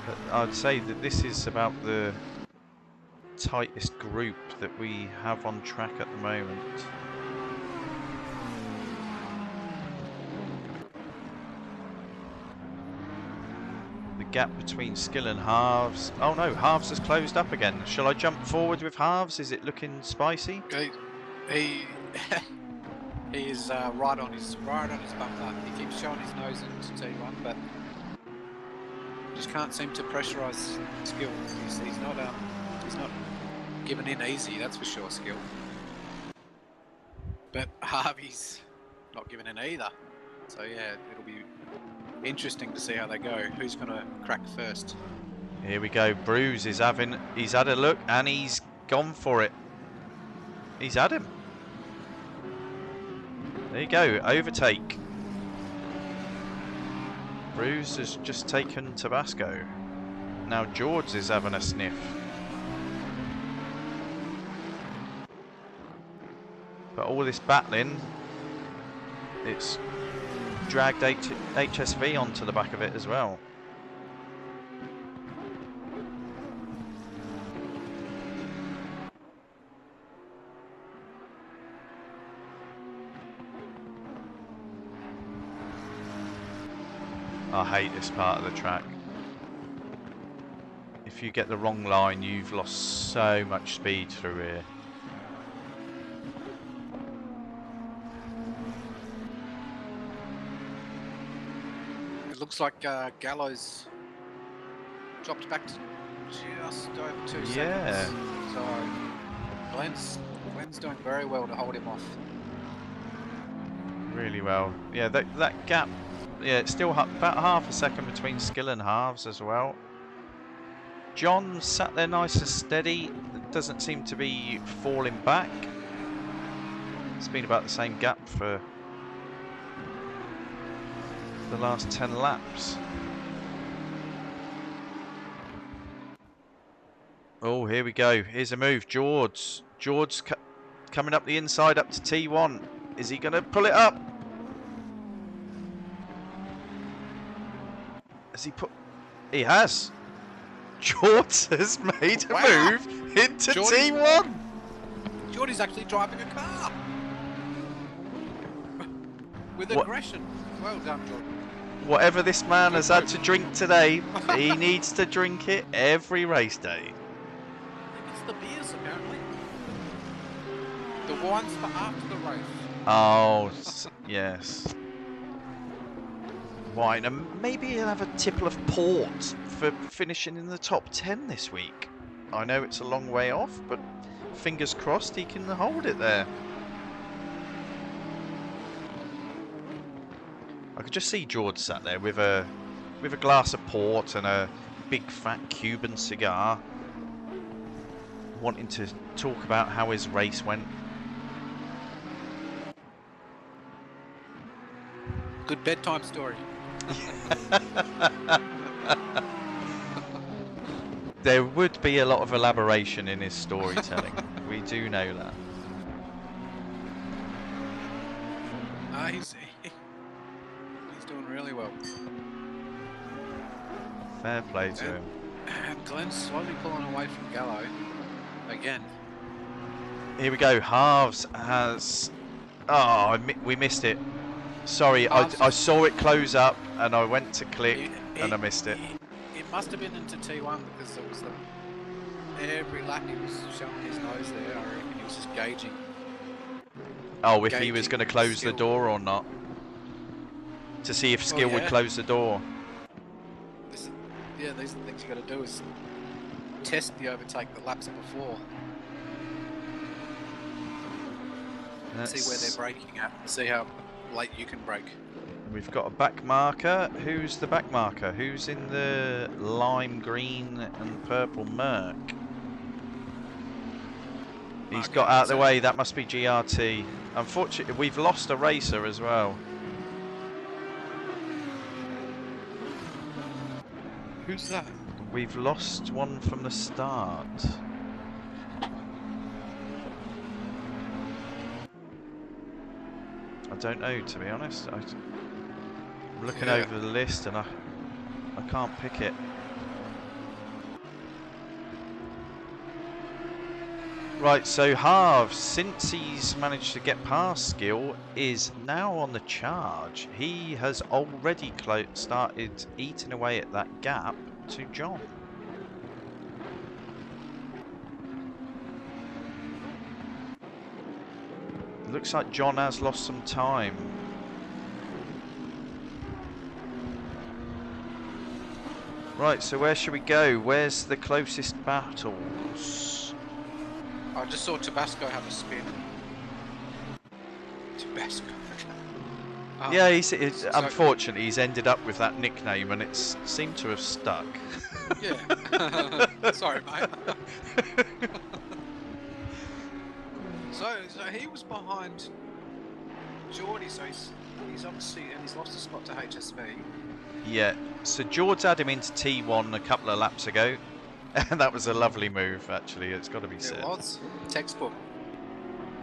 But I'd say that this is about the tightest group that we have on track at the moment. The gap between Skill and Halves. Oh no, Halves has closed up again. Shall I jump forward with Halves? Is it looking spicy? He is right on his bumper. He keeps showing his nose into T1, but just can't seem to pressurise Skill. He's not giving in easy. That's for sure, Skill. But Harvey's not giving in either. So yeah, it'll be interesting to see how they go. Who's going to crack first? Here we go. Bruce is he's had a look and he's gone for it. He's had him. There you go. Overtake. Bruce has just taken Tabasco. Now George is having a sniff. But all this battling, it's dragged HSV onto the back of it as well. I hate this part of the track. If you get the wrong line, you've lost so much speed through here. It looks like Gallo's dropped back to just over 2 seconds. Yeah. So Glenn's doing very well to hold him off. Really well. Yeah, that gap. Yeah, it's still about half a second between Skill and Halves as well. John sat there nice and steady. Doesn't seem to be falling back. It's been about the same gap for the last 10 laps. Oh, here we go. Here's a move. George coming up the inside up to T1. Is he going to pull it up? Has he put... He has. George has made a Wow. move into Geordie's- T1. Geordie's actually driving a car with What- aggression. Well done, Geordie. Whatever this man Good has had move. to drink today, he needs to drink it every race day. It's the beers, apparently. The wines for after the race. Oh, yes. Wine, and maybe he'll have a tipple of port for finishing in the top 10 this week. I know it's a long way off, but fingers crossed he can hold it there. I could just see George sat there with a glass of port and a big fat Cuban cigar, wanting to talk about how his race went. Good bedtime story. There would be a lot of elaboration in his storytelling. We do know that. He's doing really well. Fair play to him. And Glenn's slowly pulling away from Gallo again. Here we go. Halves has. Oh, we missed it. Sorry, Halves I saw it close up and I went to click and I missed it. It must have been into T1 because there was every lap he was showing his nose there. I reckon he was just gauging. Oh, if he was gauging going to close the skill. door or not. To see if skill would yeah. close the door. These are the things you got to do is test the overtake the laps before. See where they're braking at. See how late you can brake. We've got a back marker. Who's the back marker? Who's in the lime green and purple Merc? He's Mark got out of the Anderson. way. That must be GRT. Unfortunately, we've lost a racer as well. Who's that? We've lost one from the start. I don't know, to be honest. I'm looking Yeah. over the list and I can't pick it. Right, so Halves, since he's managed to get past Skill, is now on the charge. He has already started eating away at that gap to John. Looks like John has lost some time. Right, so where should we go? Where's the closest battles? I just saw Tabasco have a spin. Tabasco. Yeah, unfortunately he's ended up with that nickname and it's seemed to have stuck. Yeah. Sorry, mate. So he was behind Geordie, so he's obviously, and he's lost a spot to HSV. Yeah, so George had him into T1 a couple of laps ago, and that was a lovely move, actually, it's got to be said. It was textbook.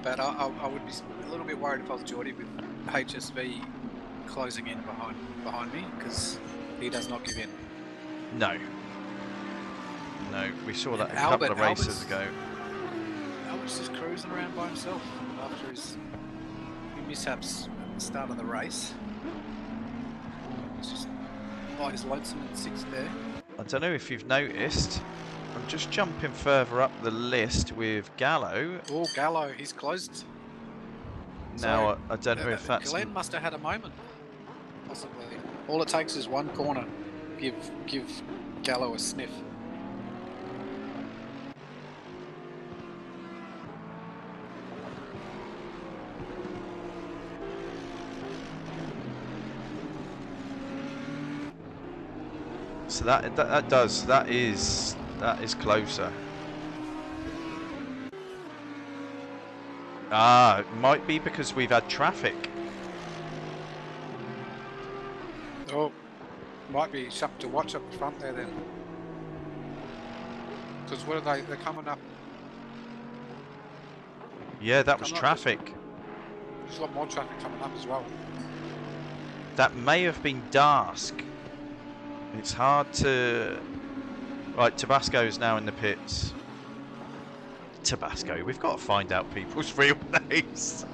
But I would be a little bit worried if I was Geordie with HSV closing in behind me, because he does not give in. No. No, we saw that a Albert- couple of races Albert's- ago. Albert's just cruising around by himself after his mishaps at the start of the race. He's just by his lonesome in sixth there. I don't know if you've noticed, I'm just jumping further up the list with Gallo. Oh, Gallo, he's closed. Now, I don't know if that's... Glenn must have had a moment, possibly. All it takes is one corner. Give Gallo a sniff. So that is closer. Ah, it might be because we've had traffic. Oh, might be something to watch up the front there then. Because what are they? They're coming up. Yeah, that was Coming up traffic. There's a lot more traffic coming up as well. That may have been Dask. It's hard to... Right, Tabasco's now in the pits. Tabasco, we've got to find out people's real names.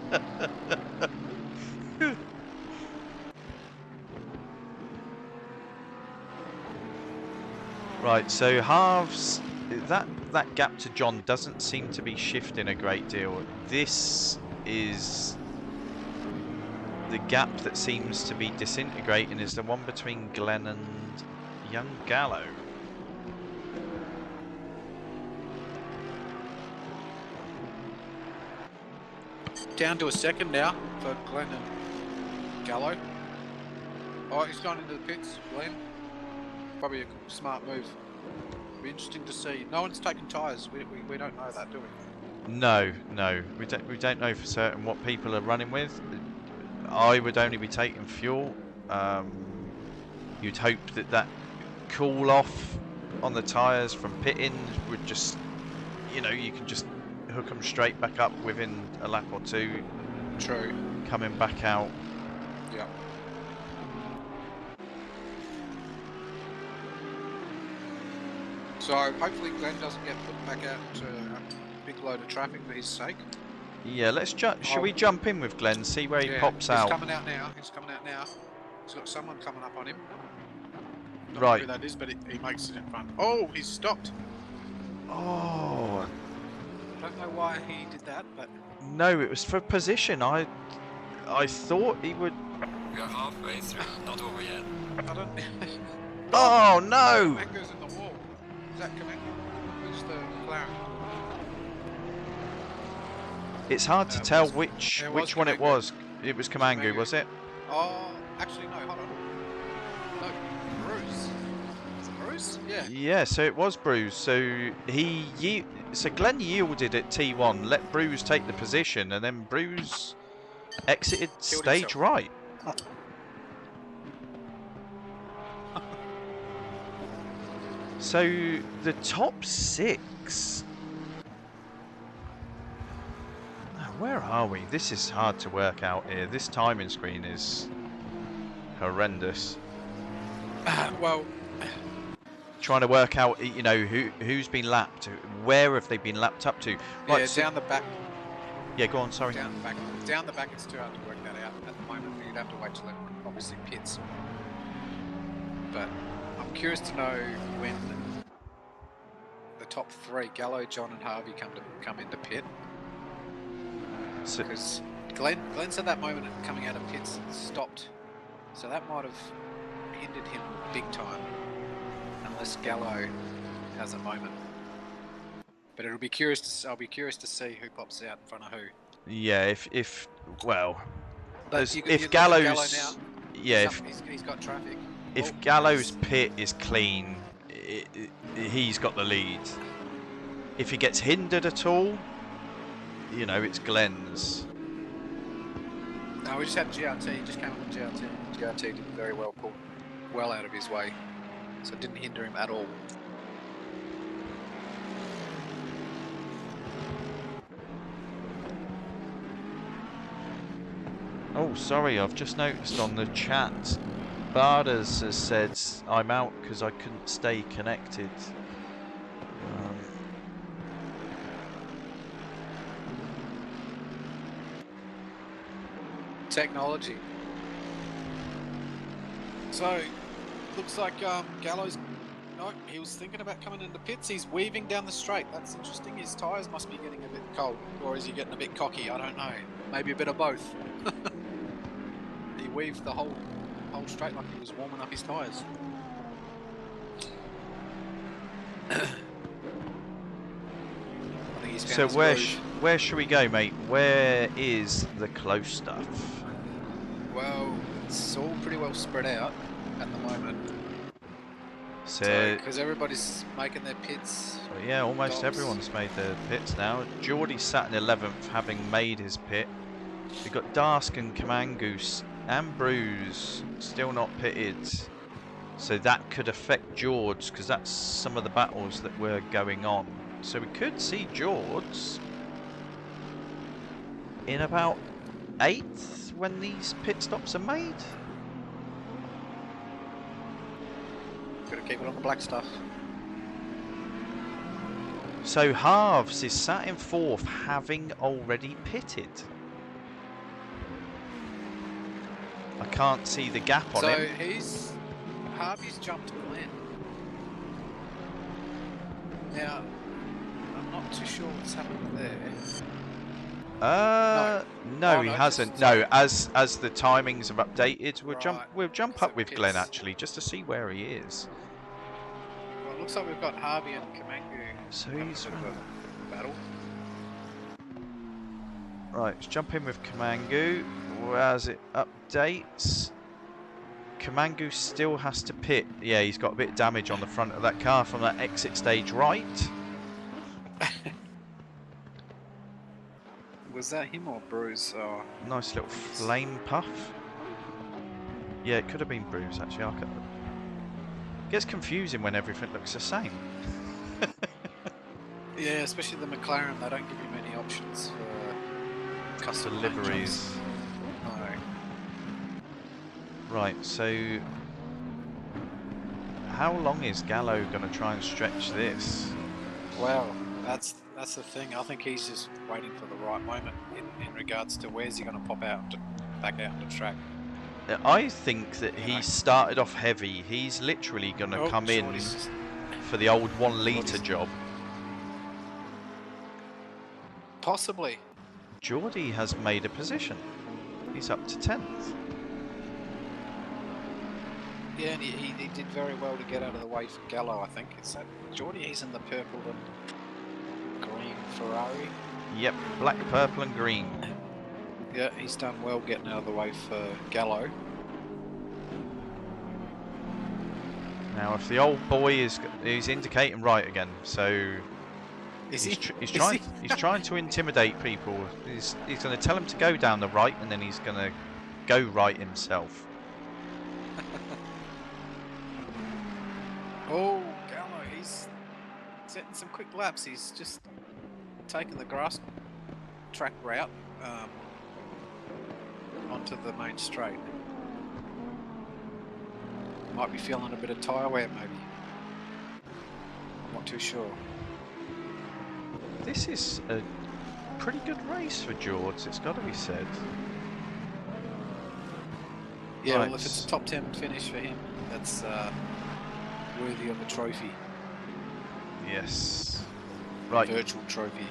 Right, so halves, that gap to John doesn't seem to be shifting a great deal. This is the gap that seems to be disintegrating, is the one between Glenn and young Gallo. Down to a second now for Glenn and Gallo. Oh, he's gone into the pits, Glenn. Probably a smart move. Be interesting to see. No one's taken tyres. We don't know that, do we? No, we don't know for certain what people are running with. I would only be taking fuel. You'd hope that cool off on the tyres from pitting would just, you know, you can just hook them straight back up within a lap or two. True. Coming back out. Yeah. So hopefully Glenn doesn't get put back out to a big load of traffic for his sake. Yeah, let's Shall we jump in with Glenn, see where he pops he's out? He's coming out now. He's coming out now. He's got someone coming up on him. Not Right. Know who that is, but he makes it in front. Oh, he's stopped. Oh. I don't know why he did that, but No, it was for position. I thought he would... We are halfway through, not over yet. I don't. Oh, no! Mango's in the wall. Is that Kamango? Who's the McLaren? It's hard to It tell was- which it was one it Kamango. was. It was Kamangu, was it? Oh, actually no. Hold on. No, Bruce. Is it Bruce? Yeah. Yeah, so it was Bruce. So so Glenn yielded at T1, let Bruce take the position, and then Bruce exited stage himself. right. So the top 6. Where are we? This is hard to work out here. This timing screen is horrendous. Well, Trying to work out, you know, who's been lapped, where have they been lapped up to? Right, yeah, so- down the back. yeah, go on. Sorry. Down the back. Down the back. It's too hard to work that out at the moment. You'd have to wait till it obviously pits. But I'm curious to know when the top 3, Gallo, John, and Harvey, come into pit. So, Because Glenn's at that moment coming out of pits stopped, so that might have hindered him big time, unless Gallo has a moment. But I'll be curious to see who pops out in front of who. yeah, if well, But as- you if look at Gallo's, Gallo now, yeah, he's got traffic. if Oh, Gallo's nice. pit is clean, he's got the lead. If he gets hindered at all, you know, it's Glenn's. No, we just had GRT. He just came up with GRT. GRT did very well, pulled well out of his way, so it didn't hinder him at all. Oh, sorry, I've just noticed on the chat, Bardas has said I'm out because I couldn't stay connected. Technology. So, looks like Gallo's... No, he was thinking about coming into pits. He's weaving down the straight. That's interesting. His tyres must be getting a bit cold. Or is he getting a bit cocky? I don't know. Maybe a bit of both. He weaved the whole straight like he was warming up his tyres. I think he's So found his groove. where should we go, mate? Where is the close stuff? Well, it's all pretty well spread out at the moment. So, Because everybody's making their pits. yeah, almost Dogs. everyone's made their pits now. Geordie's sat in 11th, having made his pit. We've got Darsk and Kamangoose and Bruce still not pitted. So that could affect George, because that's some of the battles that were going on. So we could see George in about 8th when these pit stops are made. Keep it on the black stuff. So Halves is sat in 4th, having already pitted. I can't see the gap on So him. Harvey's jumped Glenn. Now, I'm not too sure what's happened there. No, Oh, he no, hasn't. just- No, as the timings have updated, we'll Right. jump So up with Glenn Pitts. actually, just to see where he is. Well, it looks like we've got Harvey and Kamangu So having he's a bit of a battle. right. Let's jump in with Kamangu. As it updates, Kamangu still has to pit. Yeah, he's got a bit of damage on the front of that car from that exit stage right. Was that him or Bruce? Oh, Nice little flame puff. Yeah, it could have been Bruce actually. Gets confusing when everything looks the same. yeah, especially the McLaren. They don't give you many options for custom paint jobs. Liveries. No. Right, so how long is Gallo going to try and stretch this? Well, that's the thing. I think he's just waiting for the right moment in regards to where's he going to pop out to back out on the track. I think that You he know. started off heavy. He's literally going to come in Shorty's just- for the old 1 litre Shorty's- job. Possibly. Geordie has made a position. He's up to 10th. Yeah, and he did very well to get out of the way for Gallo, I think. It's that Geordie, he's in the purple and green Ferrari. Yep, black, purple and green. Yeah, he's done well getting out of the way for Gallo. Now, if the old boy he's indicating right again, so Is he's, he? he's Is trying he? he's trying to intimidate people. He's going to tell them to go down the right, and then he's going to go right himself. Oh, Gallo, he's setting some quick laps. He's just taken the grass track route onto the main straight. Might be feeling a bit of tyre wear, maybe. I'm not too sure. This is a pretty good race for George, it's got to be said. Yeah, Right. well, if it's a top 10 finish for him, that's worthy of a trophy. Yes. Right, Virtual trophy.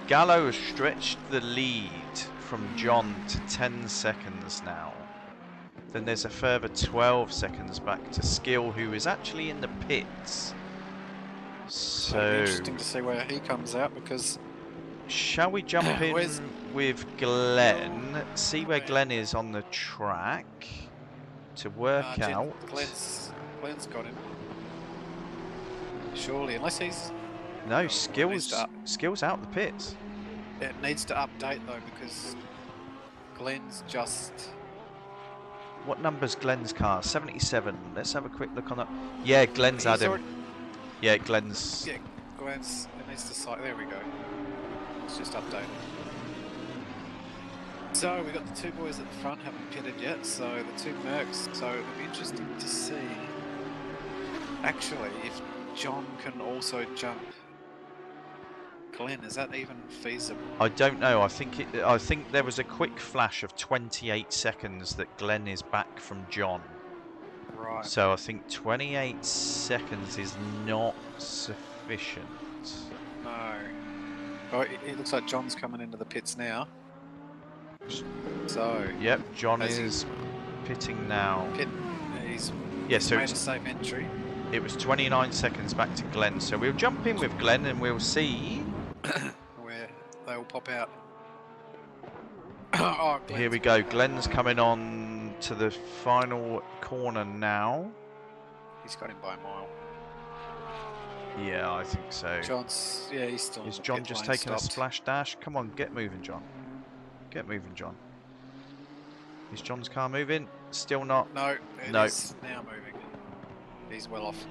Gallo has stretched the lead from John to 10 seconds now. Then there's a further 12 seconds back to Skill, who is actually in the pits. So it'll be interesting to see where he comes out, because shall we jump in Where's- with Glenn? See where Glenn is on the track to work out. Glenn's got him. Surely, unless he's... No, needs Skill's out the pits. It needs to update though, because Glenn's just... What number's Glenn's car? 77. Let's have a quick look on that. Yeah, Glenn's had him. Yeah, Glenn's. Yeah, Glenn's... It needs to site... There we go. It's just updated. So, we've got the two boys at the front, haven't pitted yet, so the two Mercs. So, it'll be interesting to see, actually, if John can also jump Glenn. Is that even feasible? I don't know. I think there was a quick flash of 28 seconds that Glenn is back from John. Right. So I think 28 seconds is not sufficient. No. Oh, it looks like John's coming into the pits now. So, Yep, John As he- is pitting now. he's Yeah, so made a it's, safe entry. it was 29 seconds back to Glenn. So we'll jump in with Glenn and we'll see. Where they all pop out. Oh, Here we go. Glenn's coming on to the final corner now. He's got him by a mile. Yeah, I think so. John's, yeah, he's still. Is in the John pit just lane, taking a stopped. splash dash? Come on, get moving, John. Get moving, John. Is John's car moving? Still not. No, it No. is now moving. He's well off.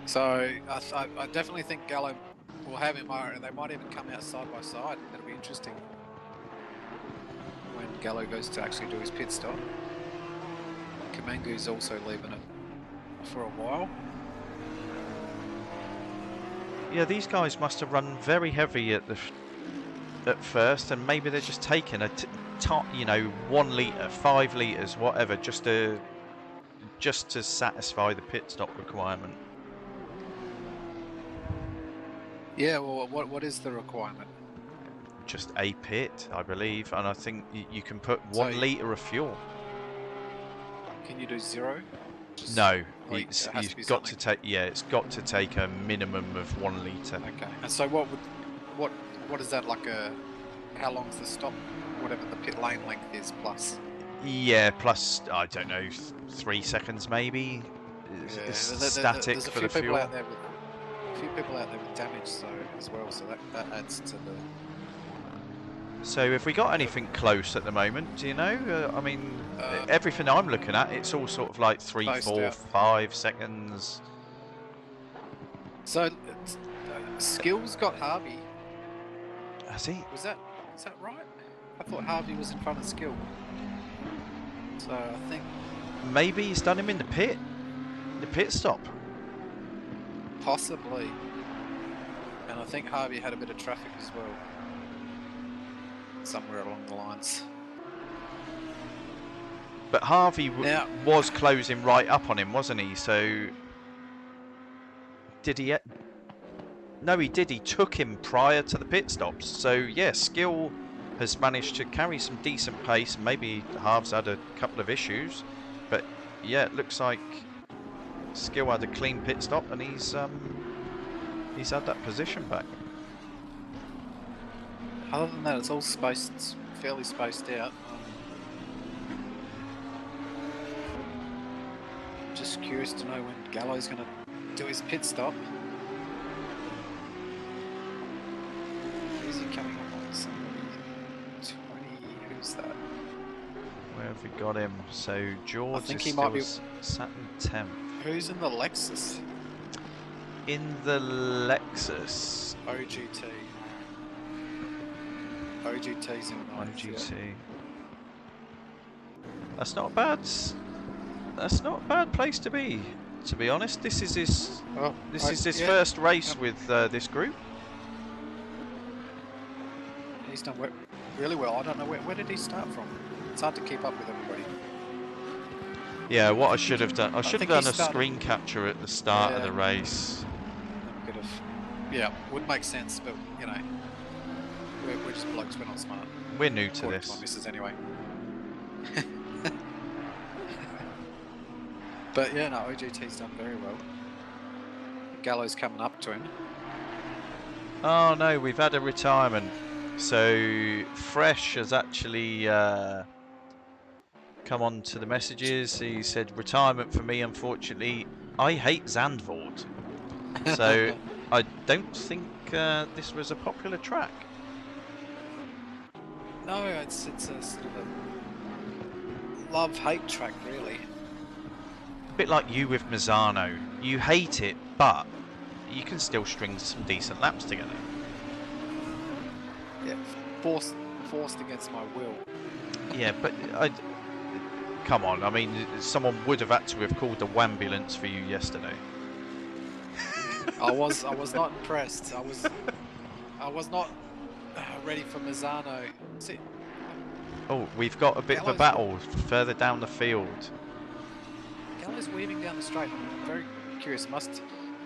So I definitely think Gallo will have him, and they might even come out side by side. That'll be interesting when Gallo goes to actually do his pit stop. Kamangu's also leaving it for a while. Yeah, these guys must have run very heavy at first, and maybe they're just taking a you know, 1 litre, 5 litres, whatever, just to satisfy the pit stop requirement. Yeah, well, what is the requirement? Just a pit, I believe, and I think you can put So 1 litre of fuel. Can you do 0? Just, No, like, it's it has to be got to something. take. Yeah, it's got to take a minimum of 1 litre. Okay. And so what is that like a? How long's the stop? Whatever the pit lane length is plus. Yeah, plus I don't know, 3 seconds maybe. It's static there's a for few the people fuel. out there with a few people out there with damage as well. So that adds to the. So have we got anything close at the moment? Do you know? I mean, everything I'm looking at, it's all sort of like 3, Spaced 4, out. 5 seconds. So Skills got Harvey. Has he? Is that right? I thought Harvey was in front of Skill. So I think Maybe he's done him in the pit stop. possibly. And I think Harvey had a bit of traffic as well. Somewhere along the lines. But Harvey Now- was closing right up on him, wasn't he? So did he? No, he did. He took him prior to the pit stops. So yeah, Skill has managed to carry some decent pace. Maybe Harv's had a couple of issues, but yeah, it looks like Skill had a clean pit stop, and he's had that position back. Other than that, it's all fairly spaced out. Just curious to know when Gallo's going to do his pit stop. Is he coming up on somebody? 20, who's that? Where have we got him? So George think is he still might be- sat in 10th. Who's in the Lexus? In the Lexus. OGT. OGT's in ninth, yeah. OGT. That's not a bad. That's not a bad place to be honest. This is his. Oh, This is his yeah, first race with this group. He's done really well. I don't know where did he start from. It's hard to keep up with everybody. Yeah, what I should have done. I should have think he done a started- screen capture at the start of Yeah. the race. Could have. Yeah, would make sense, but you know, we're just blokes. We're not smart. We're new to According to my this. missus anyway. But yeah, no, OGT's done very well. Gallo's coming up to him. Oh no, we've had a retirement. So Fresh has actually come on to the messages. He said, retirement for me, unfortunately. I hate Zandvoort. So I don't think this was a popular track. No, it's a sort of a love-hate track, really. A bit like you with Mazzano. You hate it, but you can still string some decent laps together. Yeah, forced against my will. Yeah, but come on. I mean, someone would have had to have called the wambulance for you yesterday. I was not impressed. I was not ready for Mazzano. See, Oh, we've got a bit of a Gallo's- battle further down the field. Gallo's weaving down the straight. I'm very curious.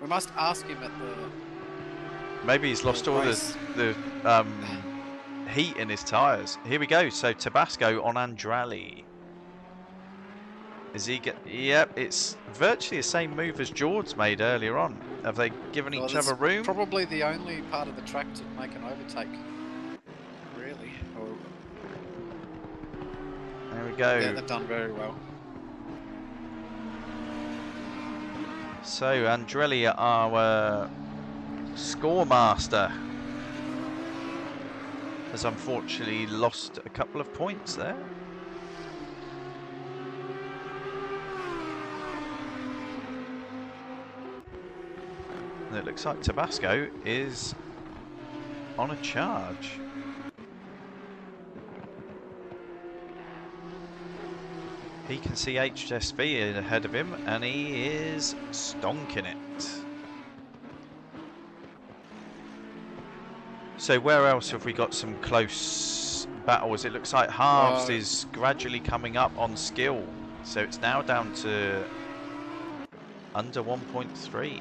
We must ask him at the. Maybe he's lost all race. the heat in his tyres. Here we go. So Tabasco on Andrali. Is he get? Yep, it's virtually the same move as George made earlier on. Have they given Well, each that's other room? Probably the only part of the track to make an overtake. Really. Or, There we go. yeah, they've done very well. So Andrelli, our score master, has unfortunately lost a couple of points there. And it looks like Tabasco is on a charge. He can see HSV ahead of him, and he is stonking it. So where else have we got some close battles? It looks like Halves is gradually coming up on skill. So it's now down to under 1.3.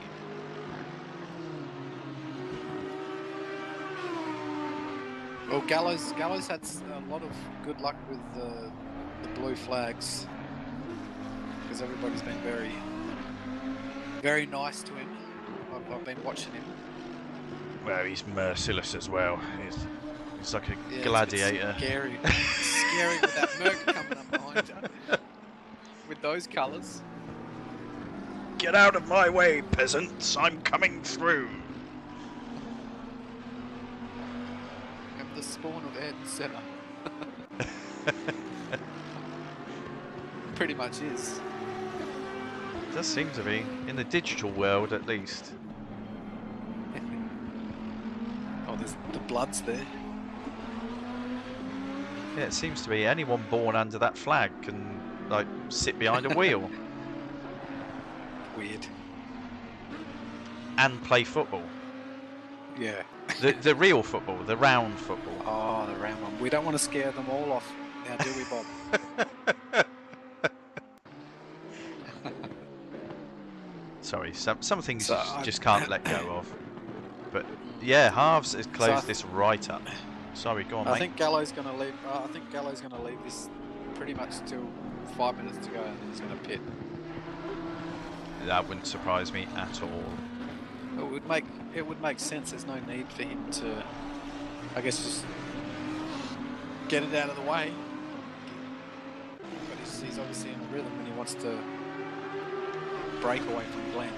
Well, Gallows had a lot of good luck with the blue flags because everybody's been very, very nice to him. I've been watching him. Well, he's merciless as well. He's like a Yeah, gladiator. It's scary, scary with that Merc coming up behind you. With those colours. Get out of my way, peasants! I'm coming through. I'm the spawn of Ed Senna. Pretty much is. Does seem to be in the digital world, at least. Oh, there's the blood's there. Yeah, it seems to be anyone born under that flag can like sit behind a wheel Weird. and play football. Yeah. The real football, the round football. Oh, the round one. We don't want to scare them all off now, do we, Bob? Sorry, some things So you just can't let go of. But yeah, Halves has closed this right up. Sorry, go on, I mate. think Gallo's going to leave. I think Gallo's going to leave this pretty much till 5 minutes to go, and then he's going to pit. That wouldn't surprise me at all. It would make sense. There's no need for him to, I guess, just get it out of the way. But he's obviously in a rhythm and he wants to break away from Glenn.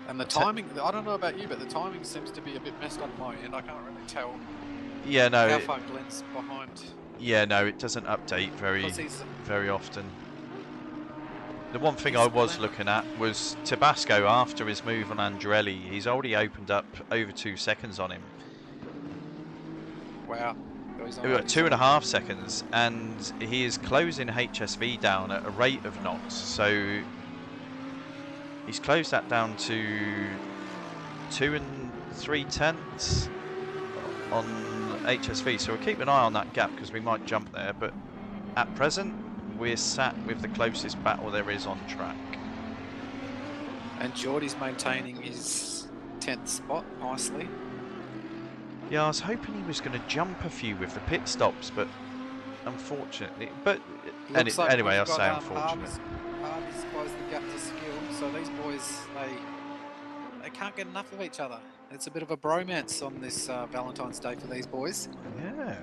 And the timing, I don't know about you, but the timing seems to be a bit messed up on my end. I can't really tell Yeah, no. how far Glenn's behind. Yeah, no, it doesn't update very often. The one thing I was looking at was Tabasco after his move on Andrelli. He's already opened up over 2 seconds on him. Wow. We've got 2.5 seconds, and he is closing HSV down at a rate of knots. So he's closed that down to 2 3/10 on HSV. So we'll keep an eye on that gap because we might jump there. But at present, we're sat with the closest battle there is on track. And Geordie's maintaining his 10th spot nicely. Yeah, I was hoping he was going to jump a few with the pit stops, but unfortunately. But anyway, I'll say unfortunately. Harvey's closed the gap to skill, so these boys they can't get enough of each other. It's a bit of a bromance on this Valentine's Day for these boys. Yeah.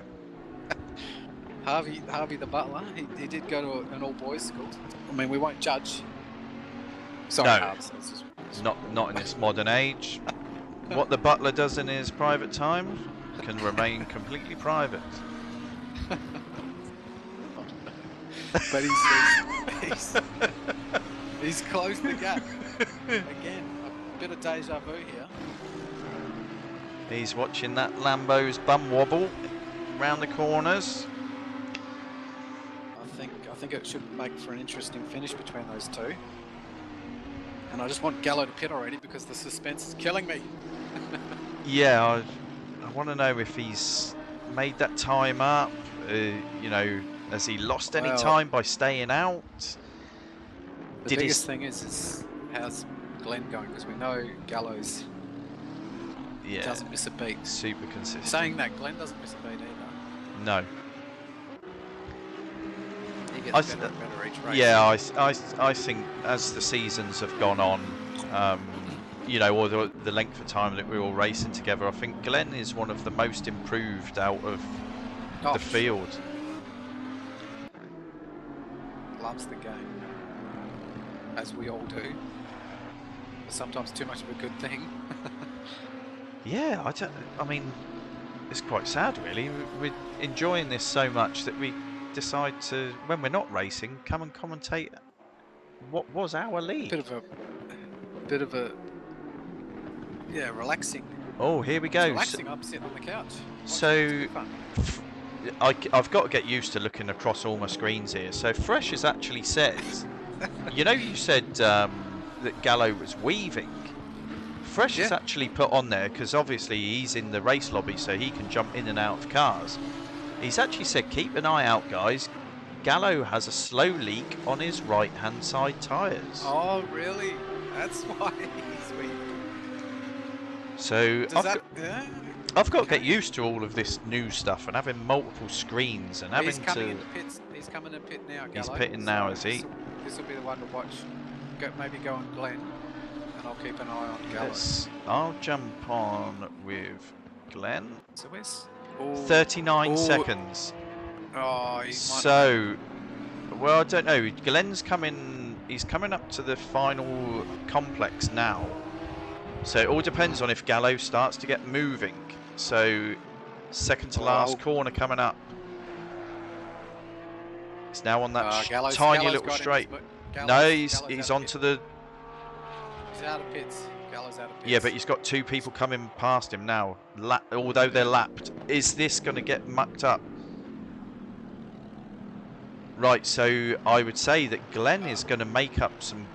Harvey the butler, he did go to an all-boys school. I mean, we won't judge. Sorry, No. Harvey. Not in this modern age. What the butler does in his private time can remain completely private. But he's closed the gap. Again, a bit of deja vu here. He's watching that Lambo's bum wobble round the corners. I think it should make for an interesting finish between those two. And I just want Gallo to pit already because the suspense is killing me. Yeah, I want to know if he's made that time up. You know, has he lost any time by staying out? The biggest thing is how's Glenn going? Because we know Gallo's doesn't miss a beat. Super consistent. Saying that, Glenn doesn't miss a beat either. No. He gets better and better each race. Yeah, I think as the seasons have gone on, you know, or the length of time that we're all racing together, I think Glenn is one of the most improved out of the field. Loves the game, as we all do. But sometimes too much of a good thing. Yeah, I mean, it's quite sad, really. We're enjoying this so much that we decide to, when we're not racing, come and commentate what was our lead. Bit of a relaxing. Oh, here we go. Relaxing. I'm sitting on the couch. So I've got to get used to looking across all my screens here. So Fresh has actually said, you know, you said that Gallo was weaving Fresh is Yeah. actually put on there because obviously he's in the race lobby, so he can jump in and out of cars. He's actually said, keep an eye out, guys. Gallo has a slow leak on his right-hand side tyres. Oh, really? That's why he's weak. So Does that? Yeah. I've got to get Okay. used to all of this new stuff and having multiple screens and having He's coming to. in the pits. He's coming in pit now, Gallo. He's pitting now, is he? This will be the one to watch. Maybe go on Glenn, and I'll keep an eye on Gallo. Yes, I'll jump on with Glenn. So where's? 39 Ooh. seconds. Oh, he might. So, well, I don't know. Glenn's coming. He's coming up to the final complex now. So it all depends on if Gallo starts to get moving. So, second to last corner coming up. He's now on that tiny little straight. No, he's onto the. He's out of pits. Gallo's out of pits. Yeah, but he's got two people coming past him now. Although they're lapped. Is this going to get mucked up? Right, so I would say that Glenn is going to make up some.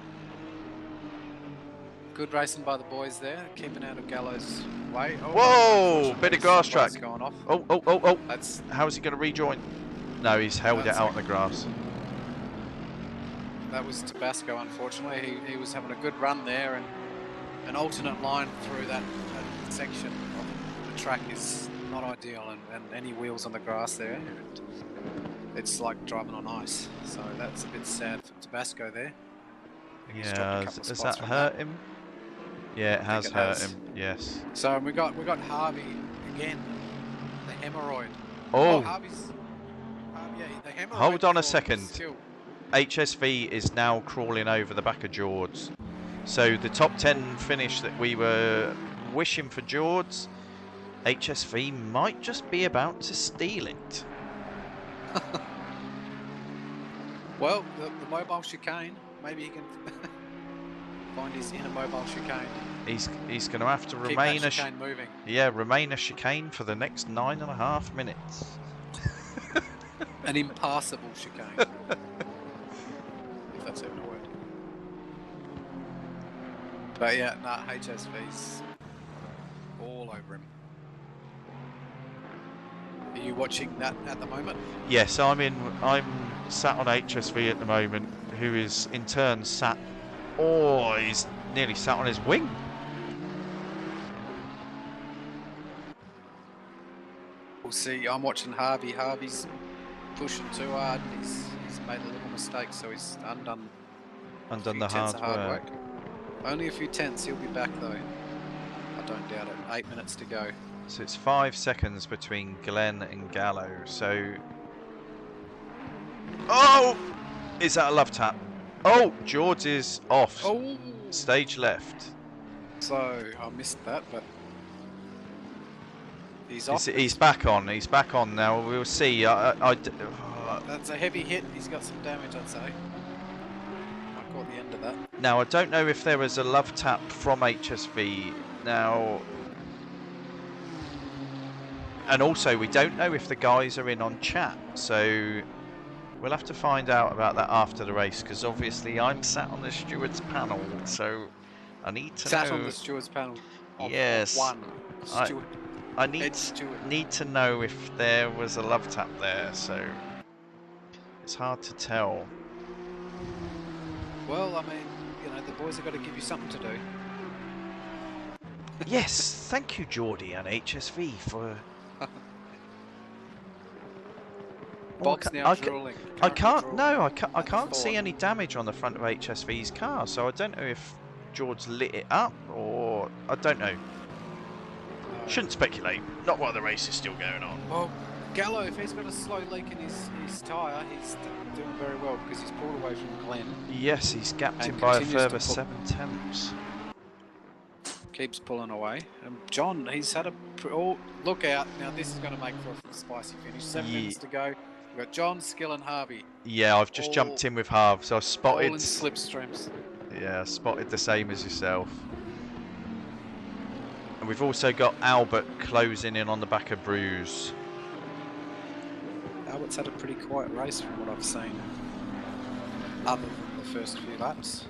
Good racing by the boys there, keeping out of Gallo's way. Oh, Whoa! Bit of grass track. Going off. Oh. That's How is he going to rejoin? No, he's held it out in the grass. That was Tabasco, unfortunately. He was having a good run there, and an alternate line through that section of the track is not ideal, and any wheels on the grass there, it's like driving on ice. So that's a bit sad for Tabasco there. I think he's dropped a Yeah, couple of has spots that from hurt him? Yeah, it has it hurt has. him. Yes. So we got Harvey again, the hemorrhoid. Oh, Harvey's. Yeah, the hemorrhoid. hold on a for second. skill. HSV is now crawling over the back of George. So the top 10 finish that we were wishing for George, HSV might just be about to steal it. Well, the mobile chicane. Maybe he can find his inner mobile chicane. He's going to have to Keep remain that chicane moving. remain a chicane for the next 9.5 minutes. An impassable chicane. If that's even a word. But yeah, nah, HSV's all over him. Are you watching that at the moment? Yes, I'm sat on HSV at the moment, who is in turn sat. Oh, he's nearly sat on his wing. We'll see. I'm watching Harvey. Harvey's pushing too hard. He's made a little mistake, so he's undone The hard work. Only a few tenths. He'll be back though. I don't doubt it. 8 minutes to go. So it's 5 seconds between Glenn and Gallo. So, oh, is that a love tap? Oh, George is off. Oh, Stage left. so I missed that, but he's off. He's back on. He's back on now. We'll see. That's a heavy hit. He's got some damage, I'd say. I caught the end of that. Now I don't know if there was a love tap from HSV. Now. And also, we don't know if the guys are in on chat, so we'll have to find out about that after the race, because obviously I'm sat on the stewards panel, so I need to know. Sat on the stewards panel. Yes. One steward. I Head steward. need to know if there was a love tap there, so it's hard to tell. Well, I mean, you know, the boys have got to give you something to do. Yes, thank you, Geordie and HSV for. Bob's now drooling. I can't. Currently No, drooling. I can't see Thought. any damage on the front of HSV's car, so I don't know if George lit it up or I don't know. Shouldn't speculate. Not while the race is still going on. Well, Gallo, if he's got a slow leak in his tyre, he's doing very well because he's pulled away from Glenn. Yes, he's gapped And him by a continues to further pull. 7 tenths. Keeps pulling away. And John, he's had a... Oh, look out. Now this is going to make for a spicy finish. 7 minutes to go. We've got John, Skill and Harvey. Yeah, I've just jumped in with Harv, so I All spotted. in slipstreams. Yeah, I spotted the same as yourself. And we've also got Albert closing in on the back of Bruce. Albert's had a pretty quiet race from what I've seen. Other than the first few laps,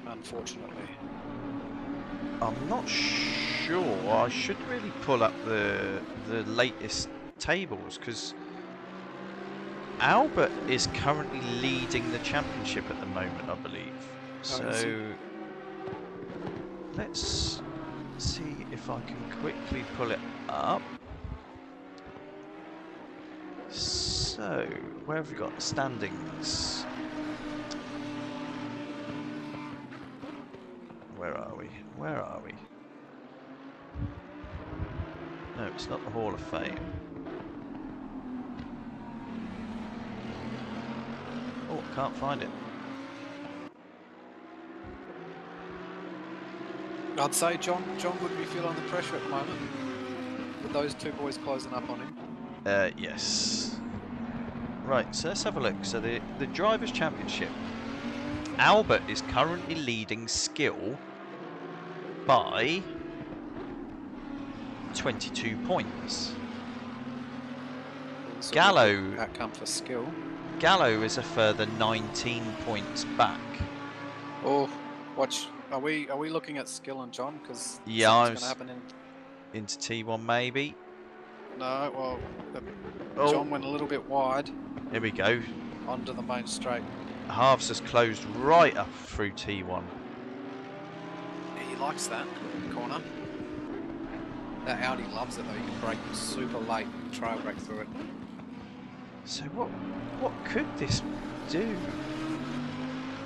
unfortunately. I'm not sure. I should really pull up the latest tables because Albert is currently leading the championship at the moment, I believe. So let's see if I can quickly pull it up. So where have we got the standings? Where are we? Where are we? No, it's not the Hall of Fame. Oh, can't find it. I'd say John would be feeling the pressure at the moment with those two boys closing up on him. Yes. Right, so let's have a look. So the Drivers' Championship. Albert is currently leading skill by 22 points. So Gallo outcome for skill. Gallo is a further 19 points back. Oh, watch. Are we looking at skill and John? Because Yeah, something's going to happen in. Into T1 maybe. No, well, Oh, John went a little bit wide here we go. onto the main straight. Halves has closed right up through T1. He likes that corner. That Audi loves it though. You can brake super late, trail brake through it. So what could this do?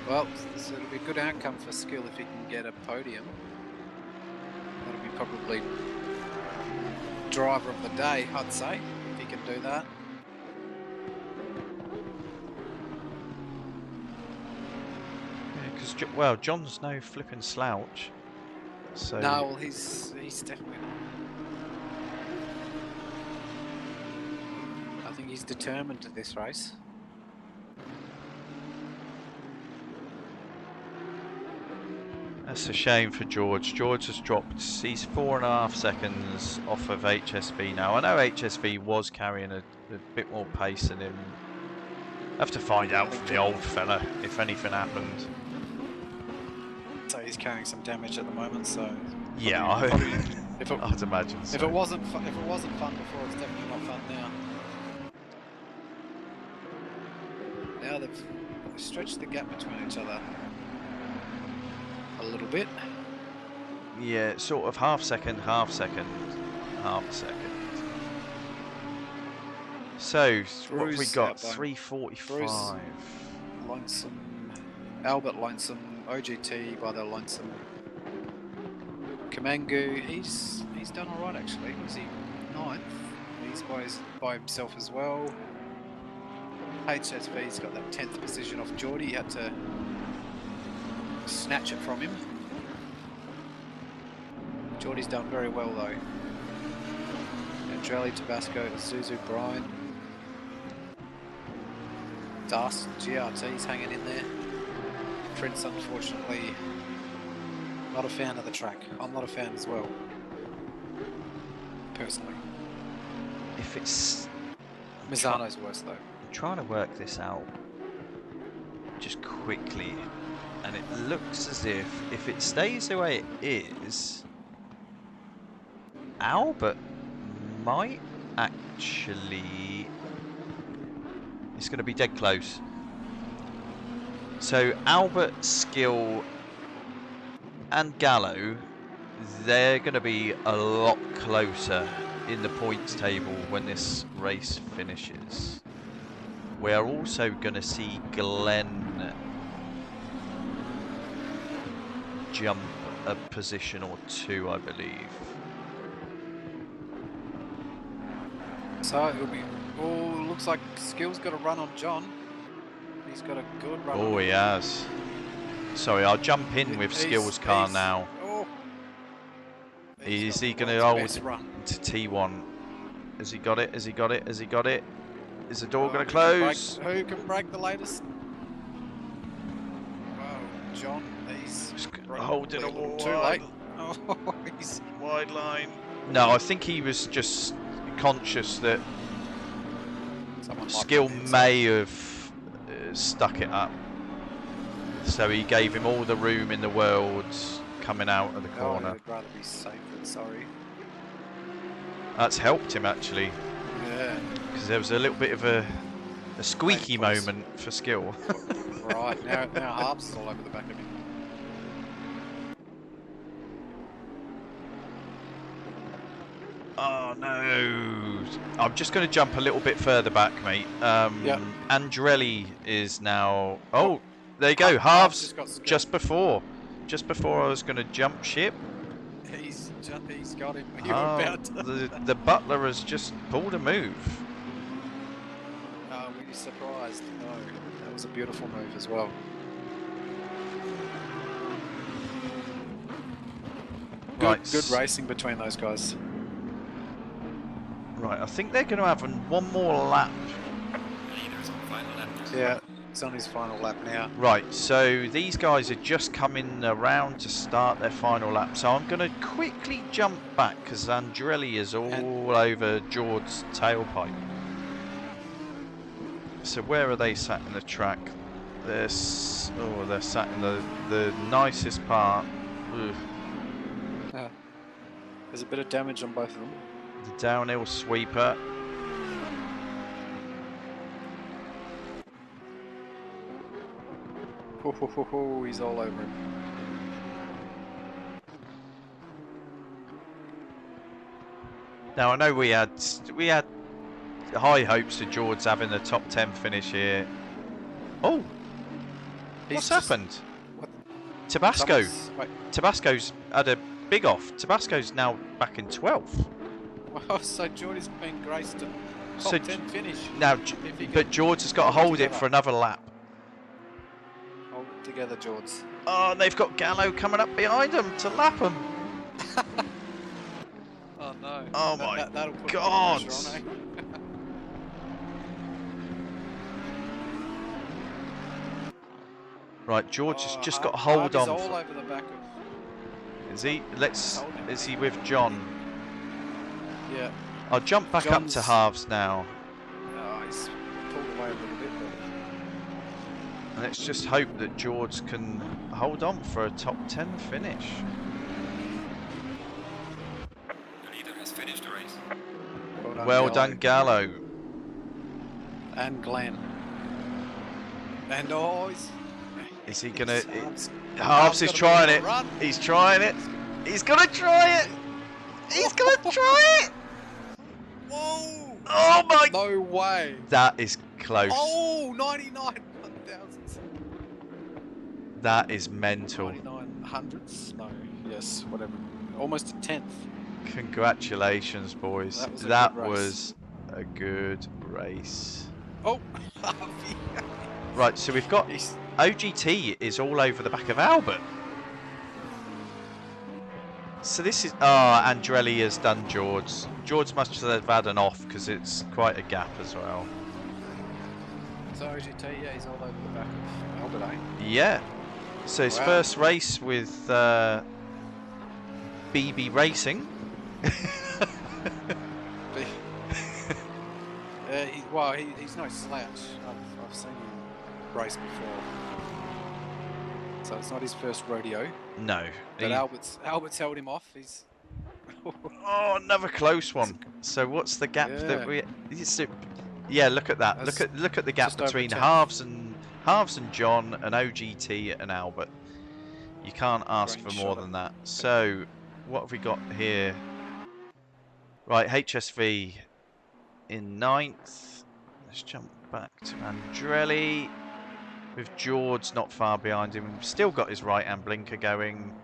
Well, so it'll be a good outcome for skill if he can get a podium. That'll be probably driver of the day, I'd say, if he can do that. Because well, John's no flipping slouch. So No, well, he's definitely not. I think he's determined to this race. that's a shame for George. George has dropped. He's 4.5 seconds off of HSV now. I know HSV was carrying a bit more pace than him. Have to find out from the old fella if anything happened. So he's carrying some damage at the moment. So Yeah, if it, I'd imagine so. if it wasn't fun before, it's definitely not fun now. Now they've stretched the gap between each other a little bit. Yeah, sort of half second, half second, half second. So what have we got? 3:45. Lonesome, Albert Lonesome, OGT by the Lonesome. Kamangu, he's done all right actually. Was he 9th? He's by himself as well. HSV's got that 10th position off Geordie. He had to snatch it from him. Geordie's done very well though. Andrelli, Tabasco, Zuzu, Brian. Dust, GRT's hanging in there. Prince, unfortunately, not a fan of the track. I'm not a fan as well, personally. If it's Mizano's worse though. I'm trying to work this out just quickly, and it looks as if it stays the way it is, Albert might actually. It's going to be dead close. So Albert, Skill, and Gallo, they're going to be a lot closer in the points table when this race finishes. We are also going to see Glenn jump a position or two, I believe. So it'll be. Oh, looks like Skill's got a run on John. He's got a good run. Oh, on he has. Sorry, I'll jump in with Skill's car now. Oh. Is he going to to hold to T1? Has he got it? Has he got it? Has he got it? Is the door going to close? Who can break the latest? Oh, John, he's holding a little little too late. Oh, he's Wide line. No, I think he was just conscious that someone might Skill be inside. may have stuck it up. So he gave him all the room in the world coming out of the Oh, corner. I'd rather be safe than sorry. That's helped him actually, Yeah. because there was a little bit of a squeaky Painful. moment for skill. Right, now Harps is all over the back of him. Oh no! I'm just going to jump a little bit further back, mate. Yep. Andrelli is now. Oh, there you go. Halves Halves just got just before I was going to jump ship. He's got him. You were Oh, about to. the butler has just pulled a move. Were you surprised? No, that was a beautiful move as well. Right, Good racing between those guys. Right, I think they're going to have one more lap. Leader's on final lap. Yeah, he's on his final lap now. Right, so these guys are just coming around to start their final lap. So I'm going to quickly jump back because Andrelli is all over George's tailpipe. So where are they sat in the track? They're sat in the nicest part. Ugh. There's a bit of damage on both of them. The downhill sweeper. He's all over him. Now I know we had high hopes of George having the top 10 finish here. Oh, what's happened? What? Tabasco. Wait. Tabasco's had a big off. Tabasco's now back in 12th. Well, so Geordie's been graced a top So 10 finish. Now, If he but can George has got to hold it together. for another lap. Hold it together, George. Oh, and they've got Gallo coming up behind them to lap them. Oh no. Oh my that'll put God. pressure on, eh? Right, George has just got to Harvey's hold on. all over the back of. Is he? Hold him. Is he with John? Yeah. I'll jump back up to John's- halves now. Oh, he's pulled away a little bit, And let's just hope that George can hold on for a top 10 finish. The leader has finished the race. but Well done, Gallo. And Glenn. And Is he gonna? Harves Halves is gotta trying be on it. the run. He's trying it. He's gonna try it. He's gonna try it. Whoa! Oh my! No way! That is close. Oh, 99 1,000s. That is mental. 99 hundredths? No, yes, whatever. Almost a tenth. Congratulations, boys. That was a That good race. was a good race. Oh, Harvey. Right, so we've got He's- OGT is all over the back of Albert. So this is Andrelli has done George. George must have had an off because it's quite a gap as well. So OGT, yeah, he's all over the back of Albert, eh? Yeah. So his Wow. first race with BB Racing. He's no slouch. I've seen him race before. So it's not his first rodeo. No. But he- Albert's held him off. He's Oh, another close one. So what's the gap that we? Yeah, look at that. That's Look at the gap just over between 10. halves and John and OGT and Albert. You can't ask Great for more shot than that. So what have we got here? Right, HSV in 9th. Let's jump back to Andrelli. With George not far behind him. Still got his right hand blinker going.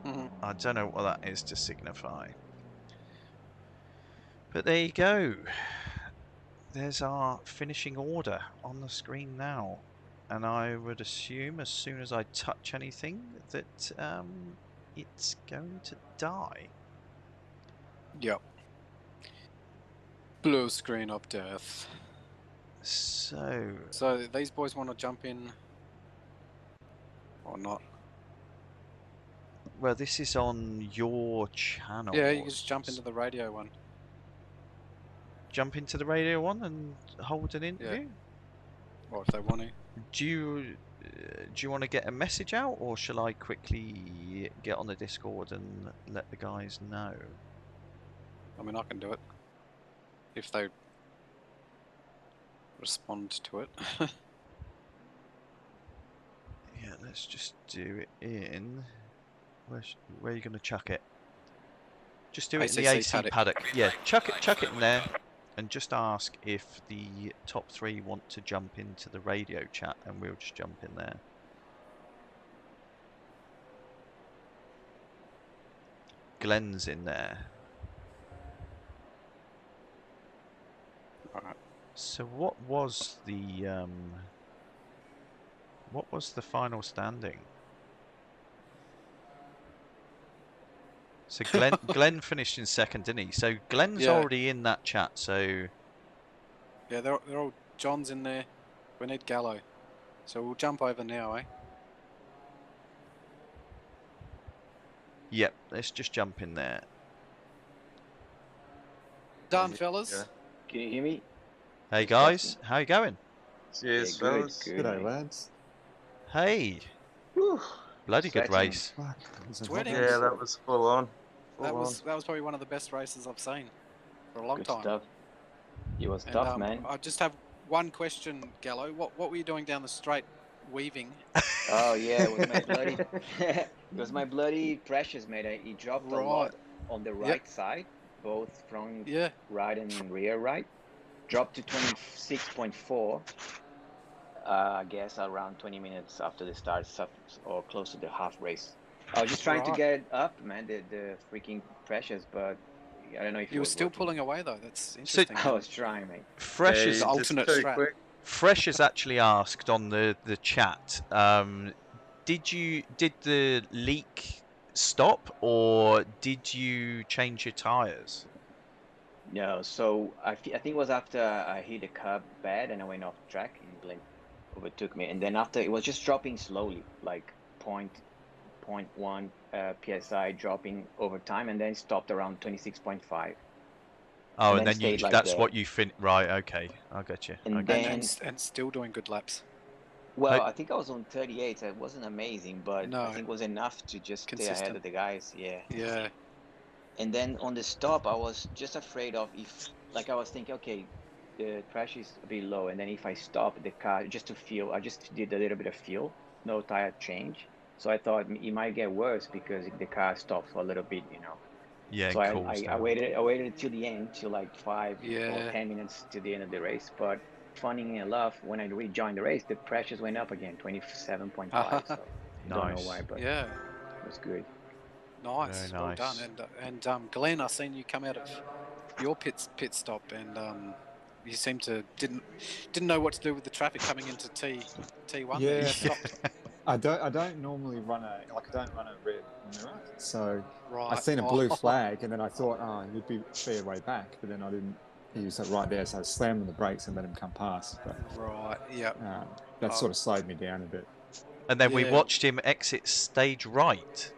Mhm. I don't know what that is to signify. But there you go. There's our finishing order on the screen now. And I would assume as soon as I touch anything that it's going to die. Yep. Blue screen of death. So, So these boys want to jump in or not? well, this is on your channel. Yeah, you can just jump into the radio one. Jump into the radio one and hold an interview? Or if they want to. Do you do you want to get a message out, or shall I quickly get on the Discord and let the guys know? I mean, I can do it if they respond to it. Yeah, let's just do it in. Where are you going to chuck it? Just do it in the ACC AC paddock. Yeah, chuck it in there, and just ask if the top 3 want to jump into the radio chat, and we'll just jump in there. Glenn's in there. Alright. So what was the final standing? So Glenn finished in second, didn't he? So Glenn's Yeah. already in that chat. So Yeah, they're all John's in there. We need Gallo, so we'll jump over now, eh? yep, let's just jump in there. Done, fellas. Yeah. Can you hear me? Hey guys, how you going? Cheers, Yeah, good, fellas. good. G'day, lads. Hey, Whew. bloody good Sweating. race. Fuck. it was a Sweating. hot Yeah, race. that was full on. That was probably one of the best races I've seen for a long Good time. stuff. It was And, tough, man. I just have one question, Gallo. What were you doing down the straight, weaving? Oh yeah, it was my bloody. It was my bloody precious, mate. He dropped a lot on the right side, both front Yeah. right and rear right. Dropped to 26.4. I guess around 20 minutes after the start, or close to the half race. I was just trying to Right. get it up, man. The freaking precious, but I don't know if You were was still working. pulling away though. That's interesting. I was trying, mate. Fresh Yeah, is the just alternate too strat. quick. Fresh has actually asked on the chat. Did the leak stop, or did you change your tires? No, so I think it was after I hit the curb bad and I went off track and Glenn overtook me. And then after it was just dropping slowly, like 0.1 psi dropping over time, and then stopped around 26.5. Oh, And and then then you stayed like that's that. what you right, okay. I get you. And I get you. then- And still doing good laps. Well, I think I was on 38, so it wasn't amazing, but No. I think it was enough to just stay ahead Consistent. of the guys. Yeah. Yeah. And then on the stop, I was just afraid of if, like, I was thinking, okay, the crash is a bit low, and then if I stop the car just to feel, I just did a little bit of feel, no tire change. So I thought it might get worse because if the car stops for a little bit, you know. Yeah, So cool. I waited until the end, till like 5 Yeah. or 10 minutes to the end of the race. But funny enough, when I rejoined the race, the pressures went up again, 27.5. So don't know Nice. why, but Yeah. it was good. Nice. Very Well done. nice. And Glenn, I seen you come out of your pit stop, and you seemed to didn't know what to do with the traffic coming into T1. there. You Yeah. stopped. I don't normally run a red mirror, so Right. I seen a blue flag and then I thought, oh, you'd be fair way back, but then I didn't use it right there, so I slammed on the brakes and let him come past. But Right. Yeah. that sort of slowed me down a bit. And then we Yeah. watched him exit stage right.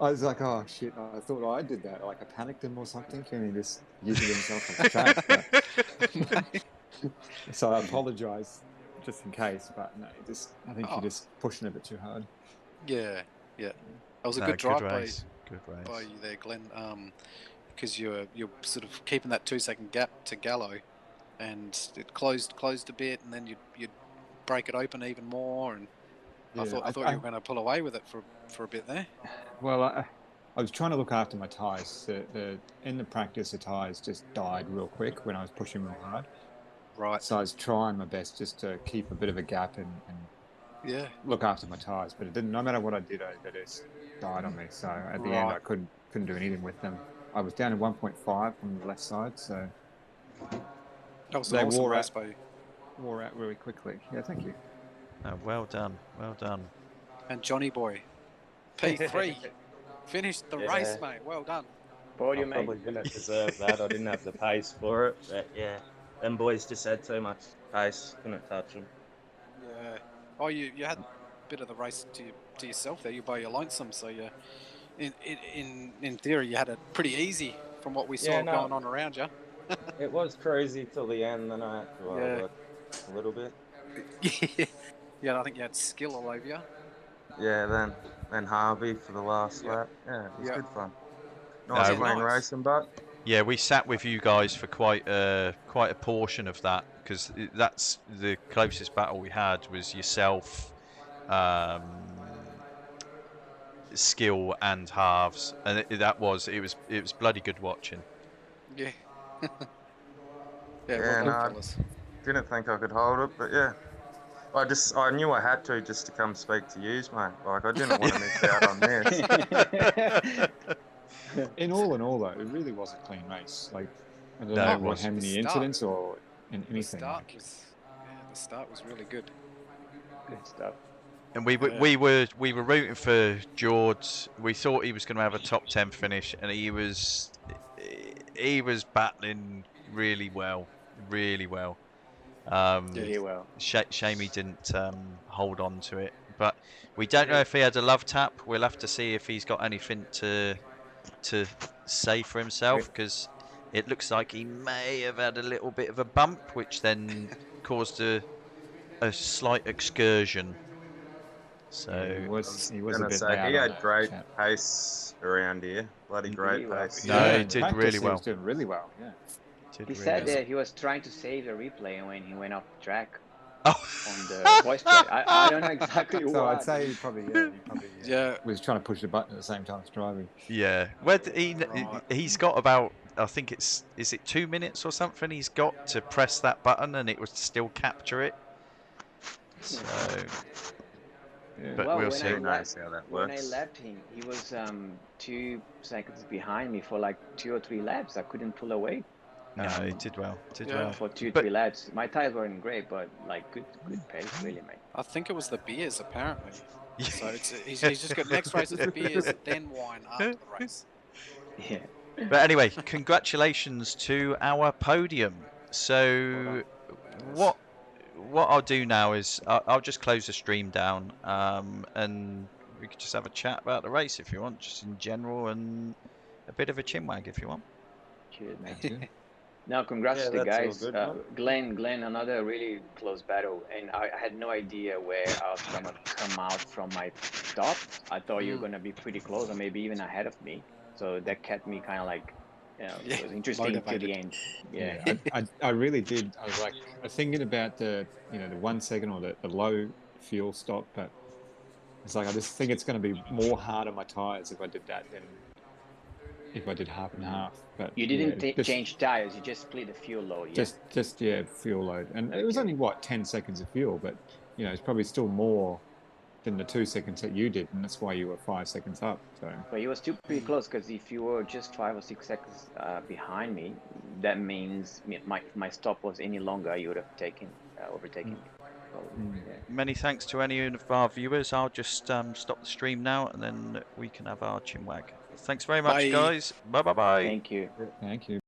I was like, oh shit! I thought I did that. Like I panicked him or something, and he just using himself as a track. But... so I apologise just in case, but no, I think you're just pushing a bit too hard. Yeah. Yeah. That was a No, good drive race. Good race. by you there, Glenn. Because you're sort of keeping that 2-second gap to Gallo, and it closed a bit, and then you'd break it open even more, and I thought you were going to pull away with it for a bit there. Well, I was trying to look after my tyres. In the practice, the tyres just died real quick when I was pushing real hard. Right. So I was trying my best just to keep a bit of a gap and Yeah. look after my tyres, but it didn't. No matter what I did, they just died on me. So at the end, I couldn't do anything with them. I was down to 1.5 on the left side, so That was They an awesome wore race out. by you. wore out really quickly. Yeah, thank you. Oh, well done. Well done. And Johnny Boy, P3, finished the race, Yeah. mate. Well done. Podium, I mate. probably didn't deserve that. I didn't have the pace for it. But yeah, them boys just had too much pace. Couldn't touch them. Yeah. Oh, you had a bit of the race to yourself there. You by your lonesome, so you, in theory, you had it pretty easy from what we saw Yeah, no. going on around you. It was crazy till the end, then I had to Yeah. work a little bit. Yeah, I think you had skill all over you. Yeah, then Harvey for the last Yep. lap. Yeah, it was Yep. good fun. No, Nice Yeah, clean nice. racing, but Yeah, we sat with you guys for quite a portion of that because that's the closest battle we had was yourself, um, skill and halves, and it was bloody good watching. Yeah. Yeah, well yeah, done, no, I fellas. didn't think I could hold it, but yeah. I knew I had to just to come speak to yous, mate. Like I didn't want to miss out on this. In all, though, it really was a clean race. Like, I don't No, know it was. how The many start- incidents or The anything. start Like, was, the start was really good. Good stuff. And we were rooting for George. We thought he was going to have a top 10 finish, and he was battling really well, really well. Really well. Shame he didn't hold on to it, but we don't know if he had a love tap. We'll have to see if he's got anything to say for himself, because it looks like he may have had a little bit of a bump, which then caused a slight excursion. So he was a Gonna bit say loud he on had that great chat. pace around here. Bloody great Really well. pace. No, Yeah, he in did practice, really He well. was doing really well. Yeah. did He really said well. that he was trying to save the replay when he went off the track Oh. on the voice chat. I don't know exactly So why. I'd say he probably Yeah. was trying to push the button at the same time as driving. Yeah, he's got about, I think is it 2 minutes or something he's got to press that button and it would still capture it. So, Yeah. but Well, we'll when see. I Who knows how that when I works? left him, he was 2 seconds behind me for like 2 or 3 laps. I couldn't pull away No, he did well. Yeah. for 2 But- 3 laps. My tires weren't great, but like good pace, really, mate. I think it was the beers, apparently. So he's Yeah. just got next race is the beers, then wine after the race. Yeah. But anyway, congratulations to our podium. So, what I'll do now is I'll just close the stream down, and we could just have a chat about the race if you want, just in general, and a bit of a chinwag if you want. Cheers, mate. That's good. Now, congrats Yeah, to the that's all guys. good, Glenn, another really close battle, and I had no idea where I was gonna come out from my stop. I thought you were gonna be pretty close, or maybe even ahead of me. So that kept me kind of like, Yeah, it was interesting to motivated. the end. Yeah. I really did. I was like thinking about the 1 second or the low fuel stop, but it's like I just think it's going to be more hard on my tires if I did that than if I did half and half. But You didn't yeah, just- change tires. You just split the fuel load. Yeah. Just fuel load, and it was only 10 seconds of fuel, but it's probably still more than the 2 seconds that you did, and that's why you were 5 seconds up. So But you were still pretty close, because if you were just 5 or 6 seconds behind me, that means my stop was any longer, you would have overtaken me. So, yeah. Many thanks to any of our viewers. I'll just stop the stream now, and then we can have our chinwag. Thanks very much, Bye. guys. Bye. Thank you. thank you.